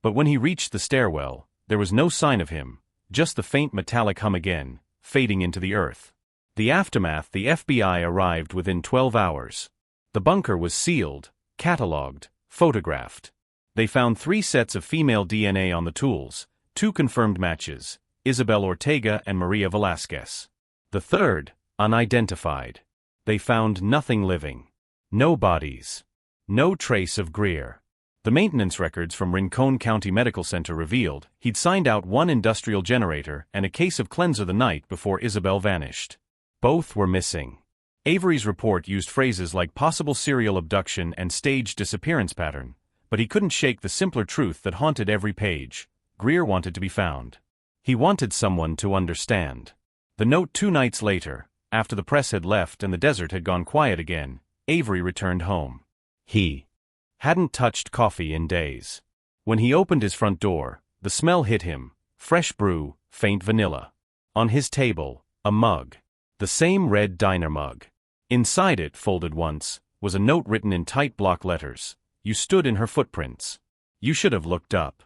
But when he reached the stairwell, there was no sign of him, just the faint metallic hum again, fading into the earth. The aftermath: the FBI arrived within 12 hours. The bunker was sealed, catalogued, photographed. They found 3 sets of female DNA on the tools, 2 confirmed matches, Isabel Ortega and Maria Velasquez. The third, unidentified. They found nothing living. No bodies. No trace of Greer. The maintenance records from Rincon County Medical Center revealed he'd signed out 1 industrial generator and a case of cleanser the night before Isabel vanished. Both were missing. Avery's report used phrases like possible serial abduction and staged disappearance pattern, but he couldn't shake the simpler truth that haunted every page. Greer wanted to be found. He wanted someone to understand. The note: 2 nights later, after the press had left and the desert had gone quiet again, Avery returned home. He hadn't touched coffee in days. When he opened his front door, the smell hit him: fresh brew, faint vanilla. On his table, a mug. The same red diner mug. Inside it, folded once, was a note written in tight block letters: "You stood in her footprints. You should have looked up."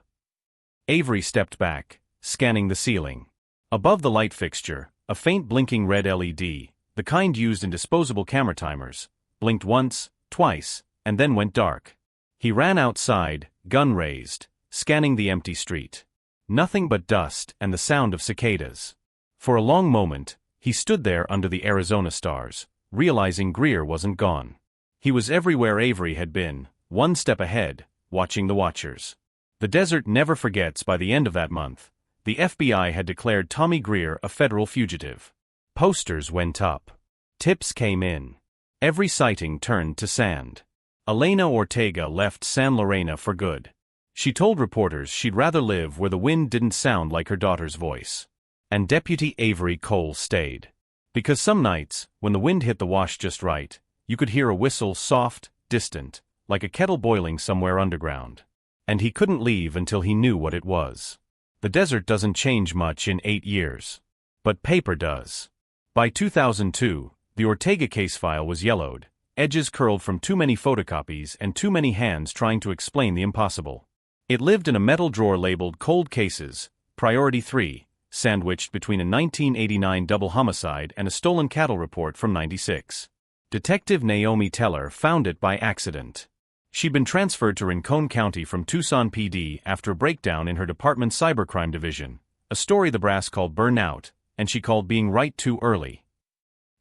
Avery stepped back, scanning the ceiling. Above the light fixture, a faint blinking red LED, the kind used in disposable camera timers, blinked once, twice, and then went dark. He ran outside, gun raised, scanning the empty street. Nothing but dust and the sound of cicadas. For a long moment, he stood there under the Arizona stars, realizing Greer wasn't gone. He was everywhere Avery had been, 1 step ahead, watching the watchers. The desert never forgets. By the end of that month, the FBI had declared Tommy Greer a federal fugitive. Posters went up. Tips came in. Every sighting turned to sand. Elena Ortega left San Lorena for good. She told reporters she'd rather live where the wind didn't sound like her daughter's voice. And Deputy Avery Cole stayed. Because some nights, when the wind hit the wash just right, you could hear a whistle, soft, distant, like a kettle boiling somewhere underground. And he couldn't leave until he knew what it was. The desert doesn't change much in 8 years. But paper does. By 2002, the Ortega case file was yellowed, edges curled from too many photocopies and too many hands trying to explain the impossible. It lived in a metal drawer labeled Cold Cases, Priority 3, sandwiched between a 1989 double homicide and a stolen cattle report from '96. Detective Naomi Teller found it by accident. She'd been transferred to Rincon County from Tucson PD after a breakdown in her department's cybercrime division, a story the brass called burnout, and she called being right too early.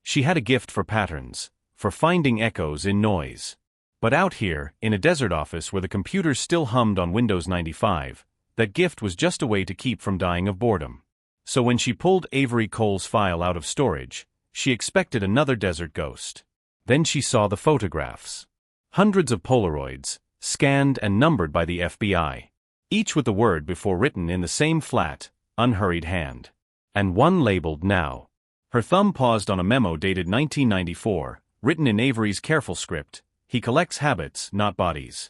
She had a gift for patterns, for finding echoes in noise. But out here, in a desert office where the computers still hummed on Windows 95, that gift was just a way to keep from dying of boredom. So when she pulled Avery Cole's file out of storage, she expected another desert ghost. Then she saw the photographs. Hundreds of Polaroids, scanned and numbered by the FBI. Each with the word before written in the same flat, unhurried hand. And one labeled now. Her thumb paused on a memo dated 1994, written in Avery's careful script. He collects habits, not bodies.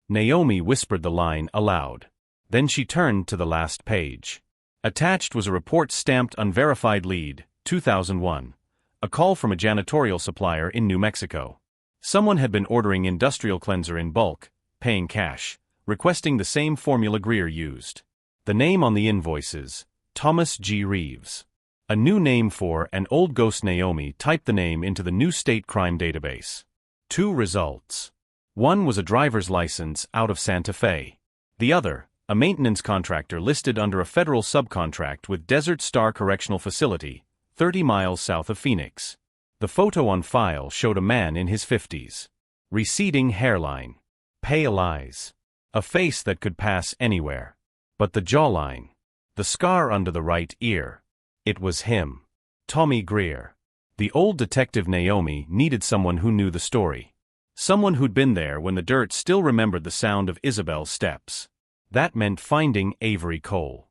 Naomi whispered the line aloud. Then she turned to the last page. Attached was a report stamped unverified lead, 2001. A call from a janitorial supplier in New Mexico. Someone had been ordering industrial cleanser in bulk, paying cash, requesting the same formula Greer used. The name on the invoices, Thomas G. Reeves. A new name for an old ghost. Naomi typed the name into the new state crime database. 2 results. One was a driver's license out of Santa Fe. The other, a maintenance contractor listed under a federal subcontract with Desert Star Correctional Facility, 30 miles south of Phoenix. The photo on file showed a man in his 50s. Receding hairline. Pale eyes. A face that could pass anywhere. But the jawline. The scar under the right ear. It was him. Tommy Greer. The old detective. Naomi needed someone who knew the story. Someone who'd been there when the dirt still remembered the sound of Isabel's steps. That meant finding Avery Cole.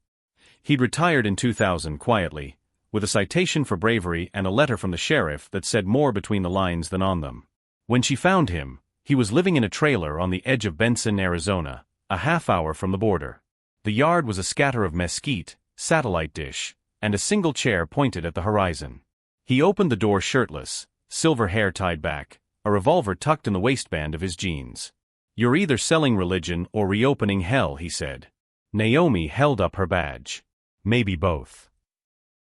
He'd retired in 2000 quietly, with a citation for bravery and a letter from the sheriff that said more between the lines than on them. When she found him, he was living in a trailer on the edge of Benson, Arizona, a half-hour from the border. The yard was a scatter of mesquite, satellite dish, and a single chair pointed at the horizon. He opened the door shirtless, silver hair tied back, a revolver tucked in the waistband of his jeans. "You're either selling religion or reopening hell," he said. Naomi held up her badge. "Maybe both."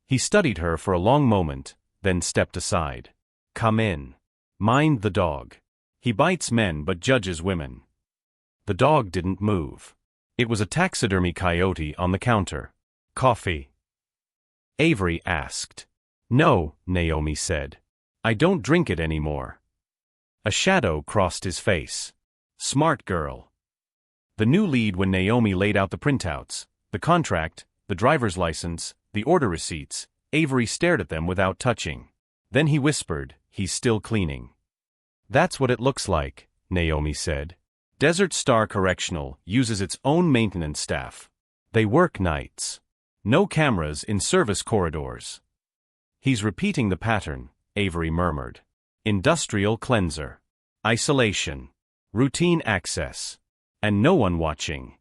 He studied her for a long moment, then stepped aside. "Come in. Mind the dog. He bites men but judges women." The dog didn't move. It was a taxidermy coyote on the counter. "Coffee?" Avery asked. "No," Naomi said. "I don't drink it anymore." A shadow crossed his face. Smart girl. The new lead. When Naomi laid out the printouts, the contract, the driver's license, the order receipts, Avery stared at them without touching. Then he whispered, "He's still cleaning." "That's what it looks like," Naomi said. "Desert Star Correctional uses its own maintenance staff. They work nights. No cameras in service corridors." "He's repeating the pattern," Avery murmured. "Industrial cleanser. Isolation. Routine access. And no one watching."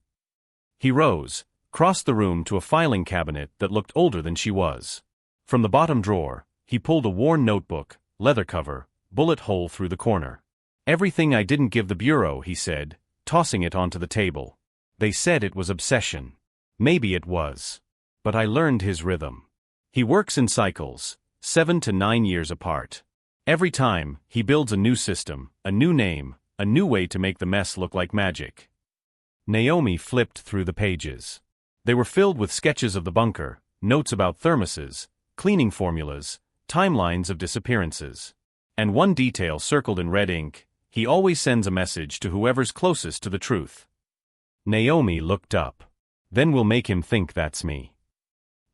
He rose, crossed the room to a filing cabinet that looked older than she was. From the bottom drawer, he pulled a worn notebook, leather cover, bullet hole through the corner. "Everything I didn't give the Bureau," he said, tossing it onto the table. "They said it was obsession. Maybe it was. But I learned his rhythm. He works in cycles, 7 to 9 years apart. Every time, he builds a new system, a new name, a new way to make the mess look like magic." Naomi flipped through the pages. They were filled with sketches of the bunker, notes about thermoses, cleaning formulas, timelines of disappearances. And one detail circled in red ink: he always sends a message to whoever's closest to the truth. Naomi looked up. "Then we'll make him think that's me."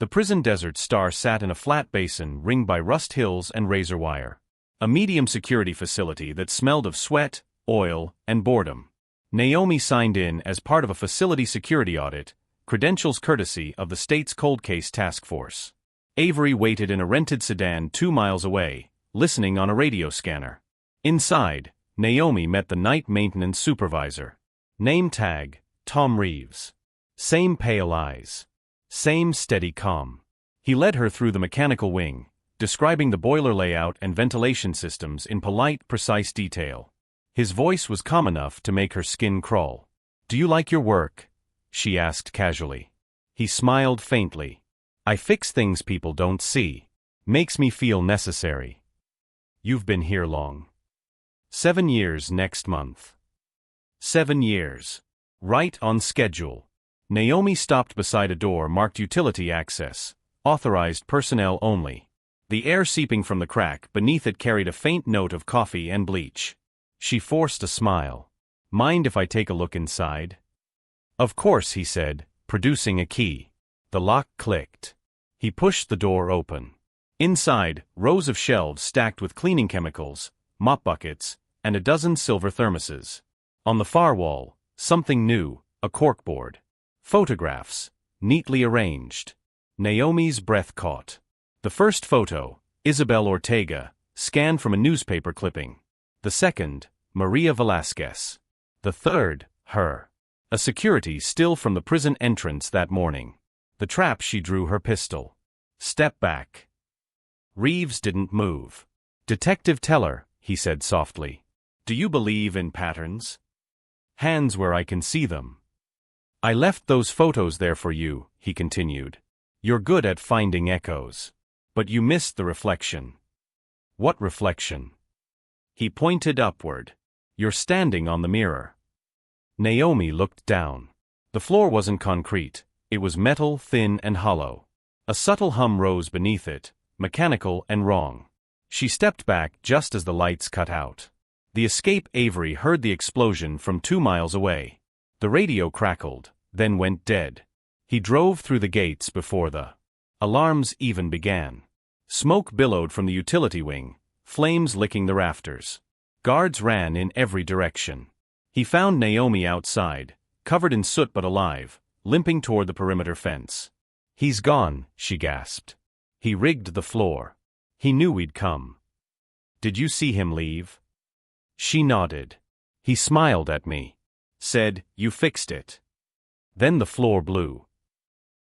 The prison Desert Star sat in a flat basin ringed by rust hills and razor wire. A medium security facility that smelled of sweat, oil, and boredom. Naomi signed in as part of a facility security audit, credentials courtesy of the state's cold case task force. Avery waited in a rented sedan 2 miles away, listening on a radio scanner. Inside, Naomi met the night maintenance supervisor. Name tag, Tom Reeves. Same pale eyes. Same steady calm. He led her through the mechanical wing, describing the boiler layout and ventilation systems in polite, precise detail. His voice was calm enough to make her skin crawl. "Do you like your work?" she asked casually. He smiled faintly. "I fix things people don't see. Makes me feel necessary." "You've been here long?" 7 years next month." 7 years. Right on schedule. Naomi stopped beside a door marked Utility Access, authorized personnel only. The air seeping from the crack beneath it carried a faint note of coffee and bleach. She forced a smile. "Mind if I take a look inside?" "Of course," he said, producing a key. The lock clicked. He pushed the door open. Inside, rows of shelves stacked with cleaning chemicals, mop buckets, and a dozen silver thermoses. On the far wall, something new, a corkboard. Photographs, neatly arranged. Naomi's breath caught. The first photo, Isabel Ortega, scanned from a newspaper clipping. The second, Maria Velasquez. The third, her. A security still from the prison entrance that morning. The trap she drew her pistol. Step back. Reeves didn't move. Detective Teller, he said softly. Do you believe in patterns? Hands where I can see them. I left those photos there for you, he continued. You're good at finding echoes. But you missed the reflection. What reflection? He pointed upward. You're standing on the mirror. Naomi looked down. The floor wasn't concrete. It was metal, thin and hollow. A subtle hum rose beneath it, mechanical and wrong. She stepped back just as the lights cut out. The escape Avery heard the explosion from 2 miles away. The radio crackled, then went dead. He drove through the gates before the alarms even began. Smoke billowed from the utility wing, flames licking the rafters. Guards ran in every direction. He found Naomi outside, covered in soot but alive, limping toward the perimeter fence. He's gone, she gasped. He rigged the floor. He knew we'd come. Did you see him leave? She nodded. He smiled at me. Said, you fixed it. Then the floor blew.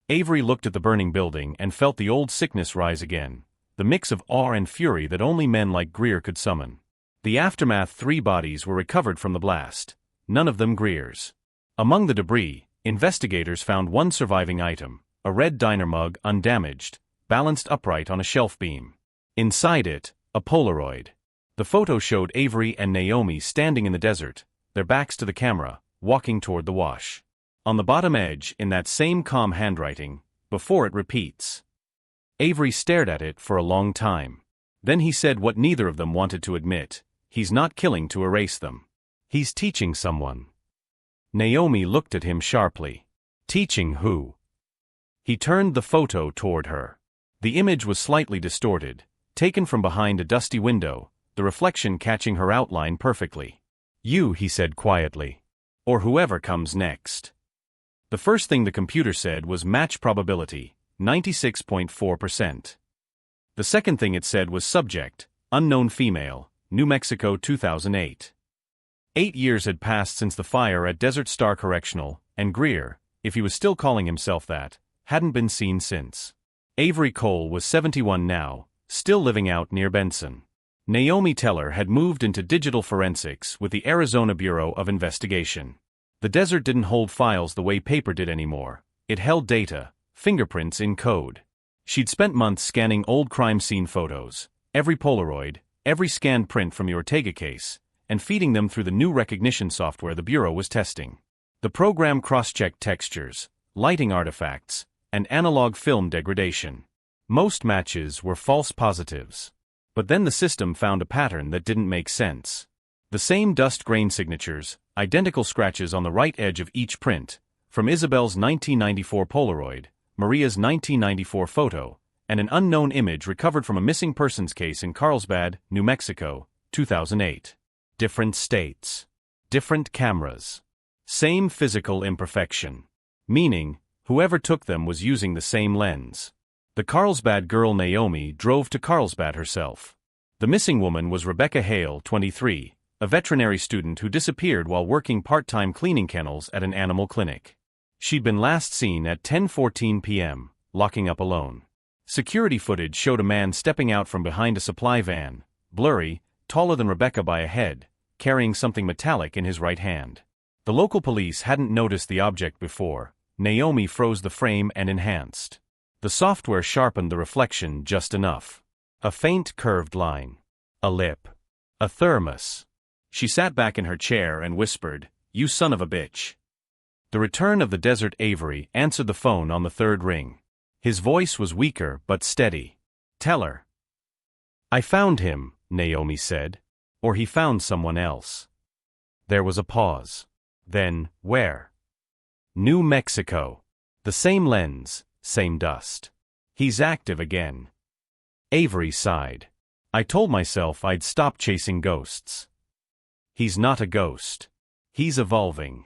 Avery looked at the burning building and felt the old sickness rise again, the mix of awe and fury that only men like Greer could summon. The aftermath: 3 bodies were recovered from the blast, none of them Greer's. Among the debris, investigators found one surviving item, a red diner mug undamaged, balanced upright on a shelf beam. Inside it, a Polaroid. The photo showed Avery and Naomi standing in the desert, their backs to the camera, walking toward the wash. On the bottom edge, in that same calm handwriting, before it repeats. Avery stared at it for a long time. Then he said what neither of them wanted to admit: he's not killing to erase them. He's teaching someone. Naomi looked at him sharply. Teaching who? He turned the photo toward her. The image was slightly distorted, taken from behind a dusty window, the reflection catching her outline perfectly. You, he said quietly. Or whoever comes next. The first thing the computer said was match probability, 96.4%. The second thing it said was subject, unknown female, New Mexico 2008. 8 years had passed since the fire at Desert Star Correctional, and Greer, if he was still calling himself that, hadn't been seen since. Avery Cole was 71 now, still living out near Benson. Naomi Teller had moved into digital forensics with the Arizona Bureau of Investigation. The desert didn't hold files the way paper did anymore. It held data, fingerprints in code. She'd spent months scanning old crime scene photos, every Polaroid, every scanned print from the Ortega case, and feeding them through the new recognition software the Bureau was testing. The program cross-checked textures, lighting artifacts, and analog film degradation. Most matches were false positives. But then the system found a pattern that didn't make sense. The same dust grain signatures, identical scratches on the right edge of each print, from Isabel's 1994 Polaroid, Maria's 1994 photo, and an unknown image recovered from a missing persons case in Carlsbad, New Mexico, 2008. Different states. Different cameras. Same physical imperfection. Meaning, whoever took them was using the same lens. The Carlsbad girl Naomi drove to Carlsbad herself. The missing woman was Rebecca Hale, 23, a veterinary student who disappeared while working part-time cleaning kennels at an animal clinic. She'd been last seen at 10:14 p.m., locking up alone. Security footage showed a man stepping out from behind a supply van, blurry, taller than Rebecca by a head, carrying something metallic in his right hand. The local police hadn't noticed the object before. Naomi froze the frame and enhanced. The software sharpened the reflection just enough. A faint curved line. A lip. A thermos. She sat back in her chair and whispered, "You son of a bitch." The return of the Desert Avery answered the phone on the third ring. His voice was weaker but steady. "Teller." "I found him," Naomi said. "Or he found someone else." There was a pause. Then, "Where?" "New Mexico." The same lens, same dust. "He's active again." Avery sighed. I told myself I'd stop chasing ghosts. He's not a ghost. He's evolving.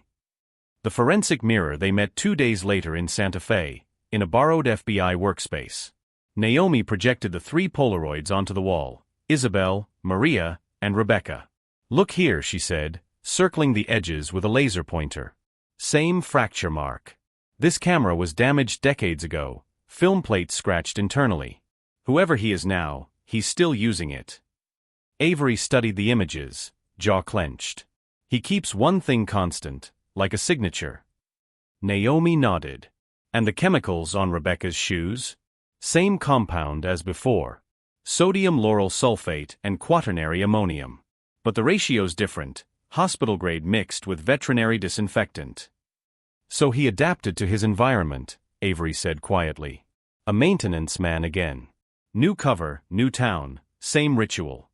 The forensic mirror they met 2 days later in Santa Fe, in a borrowed FBI workspace. Naomi projected the 3 Polaroids onto the wall: Isabel, Maria, and Rebecca. "Look here," she said, circling the edges with a laser pointer. "Same fracture mark. This camera was damaged decades ago, film plates scratched internally. Whoever he is now, he's still using it." Avery studied the images, jaw clenched. "He keeps one thing constant, like a signature." Naomi nodded. "And the chemicals on Rebecca's shoes? Same compound as before. Sodium lauryl sulfate and quaternary ammonium. But the ratio's different, hospital-grade mixed with veterinary disinfectant." "So he adapted to his environment," Avery said quietly. "A maintenance man again. New cover, new town, same ritual."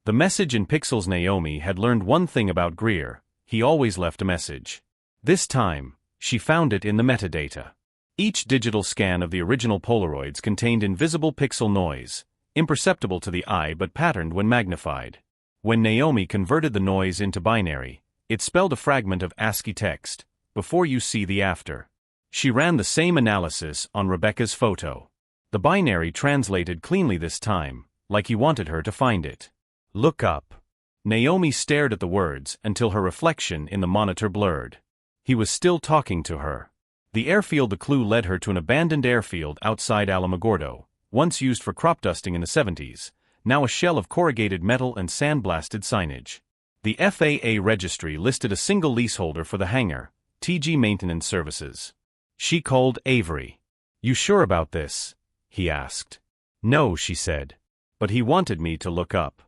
The message in pixels. Naomi had learned one thing about Greer: he always left a message. This time, she found it in the metadata. Each digital scan of the original Polaroids contained invisible pixel noise, imperceptible to the eye but patterned when magnified. When Naomi converted the noise into binary, it spelled a fragment of ASCII text: "Before you see the after." She ran the same analysis on Rebecca's photo. The binary translated cleanly this time, like he wanted her to find it. "Look up." Naomi stared at the words until her reflection in the monitor blurred. He was still talking to her. The airfield. The clue led her to an abandoned airfield outside Alamogordo, once used for crop dusting in the 70s, now a shell of corrugated metal and sandblasted signage. The FAA registry listed a single leaseholder for the hangar, TG Maintenance Services. She called Avery. "You sure about this?" he asked. "No," she said. "But he wanted me to look up."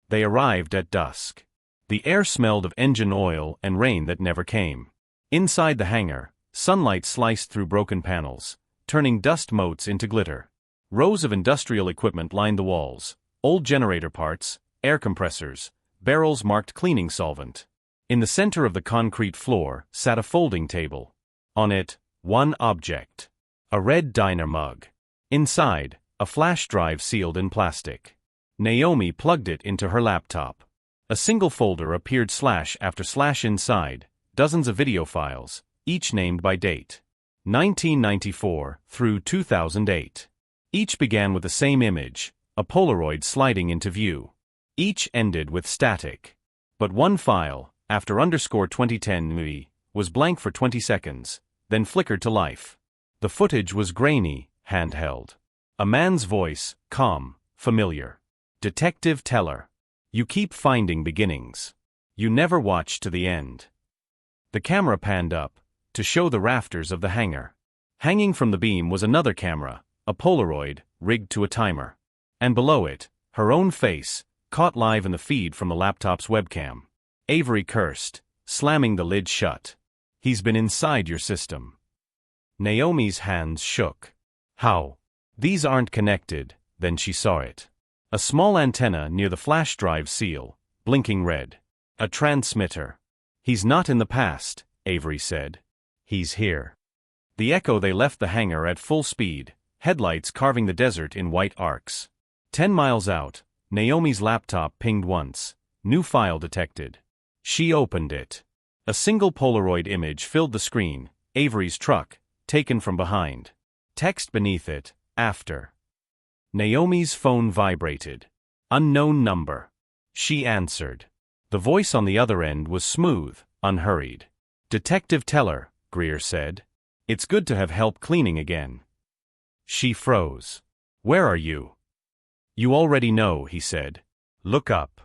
They arrived at dusk. The air smelled of engine oil and rain that never came. Inside the hangar, sunlight sliced through broken panels, turning dust motes into glitter. Rows of industrial equipment lined the walls: old generator parts, air compressors, barrels marked cleaning solvent. In the center of the concrete floor sat a folding table. On it, one object: a red diner mug. Inside, a flash drive sealed in plastic. Naomi plugged it into her laptop. A single folder appeared slash after slash inside, dozens of video files, each named by date: 1994 through 2008. Each began with the same image, a Polaroid sliding into view. Each ended with static. But one file, after _2010 was blank for 20 seconds, then flickered to life. The footage was grainy, handheld. A man's voice, calm, familiar. "Detective Teller. You keep finding beginnings. You never watch to the end." The camera panned up, to show the rafters of the hangar. Hanging from the beam was another camera, a Polaroid, rigged to a timer. And below it, her own face, caught live in the feed from the laptop's webcam. Avery cursed, slamming the lid shut. "He's been inside your system." Naomi's hands shook. "How?" "These aren't connected." Then she saw it. A small antenna near the flash drive seal, blinking red. A transmitter. "He's not in the past," Avery said. "He's here." The Echo. They left the hangar at full speed, headlights carving the desert in white arcs. 10 miles out, Naomi's laptop pinged once. New file detected. She opened it. A single Polaroid image filled the screen: Avery's truck, taken from behind. Text beneath it: "After." Naomi's phone vibrated. Unknown number. She answered. The voice on the other end was smooth, unhurried. "Detective Teller," Greer said. "It's good to have help cleaning again." She froze. "Where are you?" "You already know," he said. "Look up."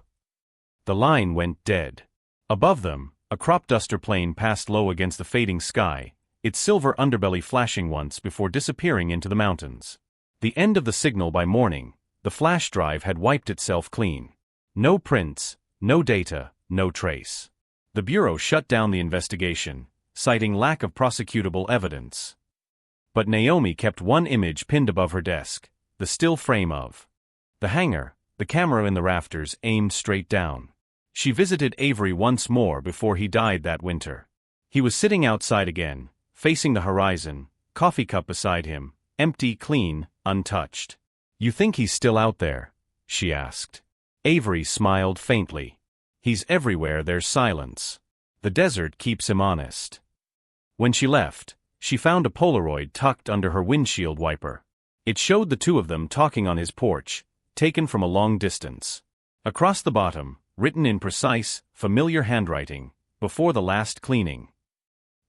The line went dead. Above them, a crop duster plane passed low against the fading sky, its silver underbelly flashing once before disappearing into the mountains. The end of the signal. By morning, the flash drive had wiped itself clean. No prints, no data, no trace. The Bureau shut down the investigation, citing lack of prosecutable evidence. But Naomi kept one image pinned above her desk: the still frame of the hangar, the camera in the rafters aimed straight down. She visited Avery once more before he died that winter. He was sitting outside again, facing the horizon, coffee cup beside him, empty, clean, untouched. "You think he's still out there?" she asked. Avery smiled faintly. He's everywhere there's silence. The desert keeps him honest. When she left, she found a Polaroid tucked under her windshield wiper. It showed the two of them talking on his porch, taken from a long distance. Across the bottom, written in precise, familiar handwriting, before the last cleaning.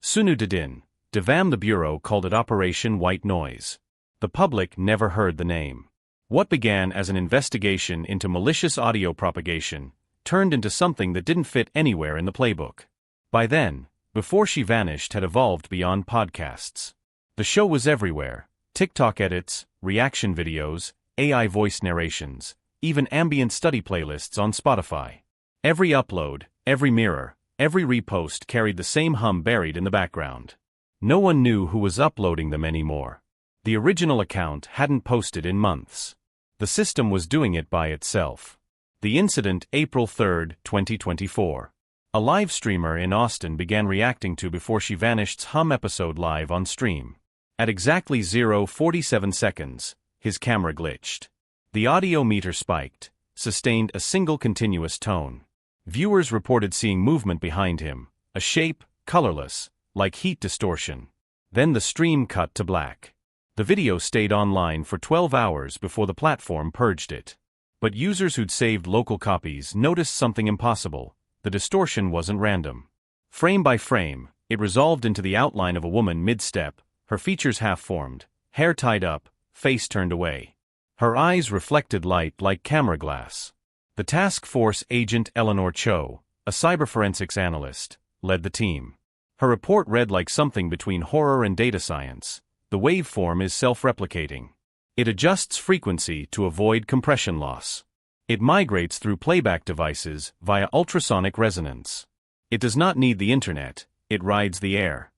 Sunu Dedin, Devam. The Bureau called it Operation White Noise. The public never heard the name. What began as an investigation into malicious audio propagation turned into something that didn't fit anywhere in the playbook. By then, Before She Vanished had evolved beyond podcasts. The show was everywhere: TikTok edits, reaction videos, AI voice narrations, even ambient study playlists on Spotify. Every upload, every mirror, every repost carried the same hum buried in the background. No one knew who was uploading them anymore. The original account hadn't posted in months. The system was doing it by itself. The incident, April 3, 2024. A live streamer in Austin began reacting to Before She Vanished's hum episode live on stream. At exactly 0:47 seconds, his camera glitched. The audio meter spiked, sustained a single continuous tone. Viewers reported seeing movement behind him, a shape, colorless, like heat distortion. Then the stream cut to black. The video stayed online for 12 hours before the platform purged it. But users who'd saved local copies noticed something impossible: the distortion wasn't random. Frame by frame, it resolved into the outline of a woman mid-step, her features half-formed, hair tied up, face turned away. Her eyes reflected light like camera glass. The task force agent Eleanor Cho, a cyberforensics analyst, led the team. Her report read like something between horror and data science. The waveform is self-replicating. It adjusts frequency to avoid compression loss. It migrates through playback devices via ultrasonic resonance. It does not need the internet, it rides the air.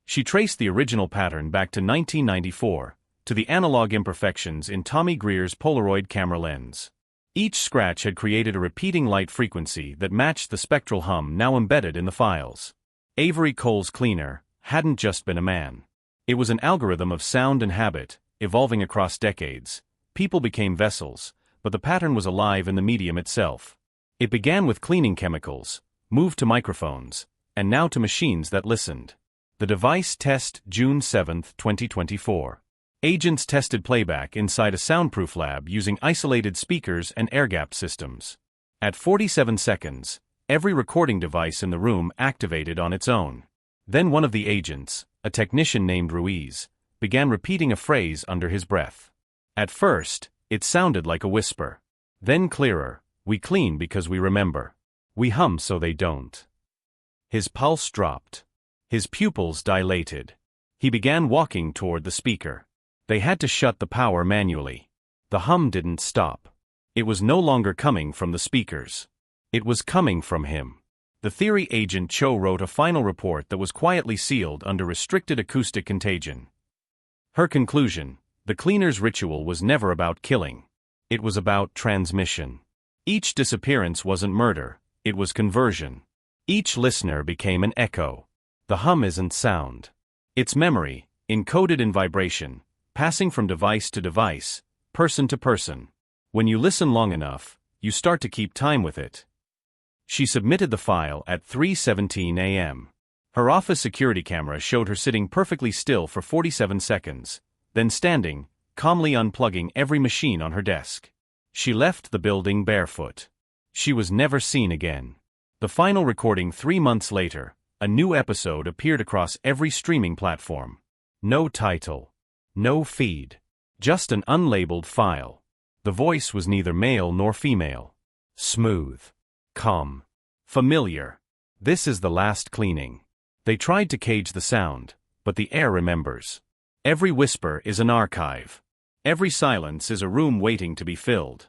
She traced the original pattern back to 1994, to the analog imperfections in Tommy Greer's Polaroid camera lens. Each scratch had created a repeating light frequency that matched the spectral hum now embedded in the files. Avery Cole's cleaner hadn't just been a man. It was an algorithm of sound and habit, evolving across decades. People became vessels, but the pattern was alive in the medium itself. It began with cleaning chemicals, moved to microphones, and now to machines that listened. The device test, June 7, 2024. Agents tested playback inside a soundproof lab using isolated speakers and air-gapped systems. At 47 seconds, every recording device in the room activated on its own. Then one of the agents, a technician named Ruiz, began repeating a phrase under his breath. At first, it sounded like a whisper. Then clearer: "We clean because we remember. We hum so they don't." His pulse dropped. His pupils dilated. He began walking toward the speaker. They had to shut the power manually. The hum didn't stop. It was no longer coming from the speakers. It was coming from him. The theory agent Cho wrote a final report that was quietly sealed under restricted acoustic contagion. Her conclusion: the cleaner's ritual was never about killing. It was about transmission. Each disappearance wasn't murder, it was conversion. Each listener became an echo. The hum isn't sound. It's memory, encoded in vibration, passing from device to device, person to person. When you listen long enough, you start to keep time with it. She submitted the file at 3:17 a.m. Her office security camera showed her sitting perfectly still for 47 seconds, then standing, calmly unplugging every machine on her desk. She left the building barefoot. She was never seen again. The final recording 3 months later, a new episode appeared across every streaming platform. No title. No feed. Just an unlabeled file. The voice was neither male nor female. Smooth. Calm. Familiar. This is the last cleaning. They tried to cage the sound, but the air remembers. Every whisper is an archive. Every silence is a room waiting to be filled.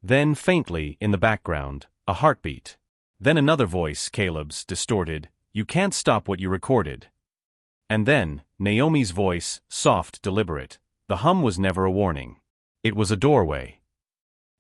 Then, faintly, in the background, a heartbeat. Then another voice, Caleb's, distorted: "You can't stop what you recorded." And then, Naomi's voice, soft, deliberate. The hum was never a warning. It was a doorway.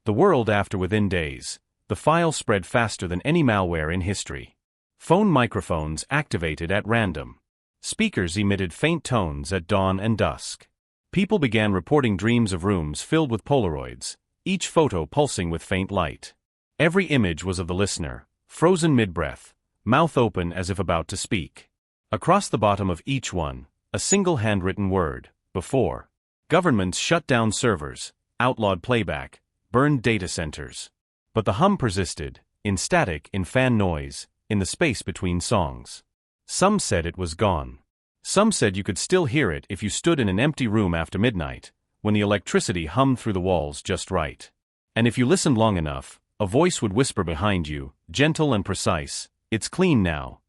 The world after. Within days, the file spread faster than any malware in history. Phone microphones activated at random. Speakers emitted faint tones at dawn and dusk. People began reporting dreams of rooms filled with Polaroids, each photo pulsing with faint light. Every image was of the listener, frozen mid-breath, mouth open as if about to speak. Across the bottom of each one, a single handwritten word: before. Governments shut down servers, outlawed playback, burned data centers. But the hum persisted, in static, in fan noise, in the space between songs. Some said it was gone. Some said you could still hear it if you stood in an empty room after midnight, when the electricity hummed through the walls just right. And if you listened long enough, a voice would whisper behind you, gentle and precise, "It's clean now."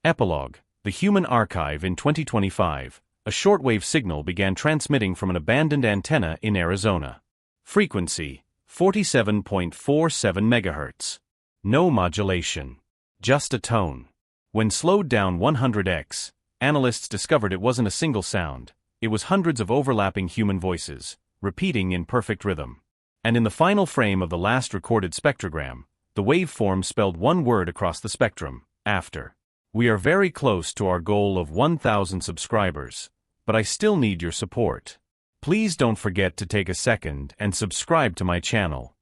Epilogue: The Human Archive. In 2025, a shortwave signal began transmitting from an abandoned antenna in Arizona. Frequency: 47.47 MHz. No modulation. Just a tone. When slowed down 100x, analysts discovered it wasn't a single sound, it was hundreds of overlapping human voices, repeating in perfect rhythm. And in the final frame of the last recorded spectrogram, the waveform spelled one word across the spectrum: after. We are very close to our goal of 1,000 subscribers, but I still need your support. Please don't forget to take a second and subscribe to my channel.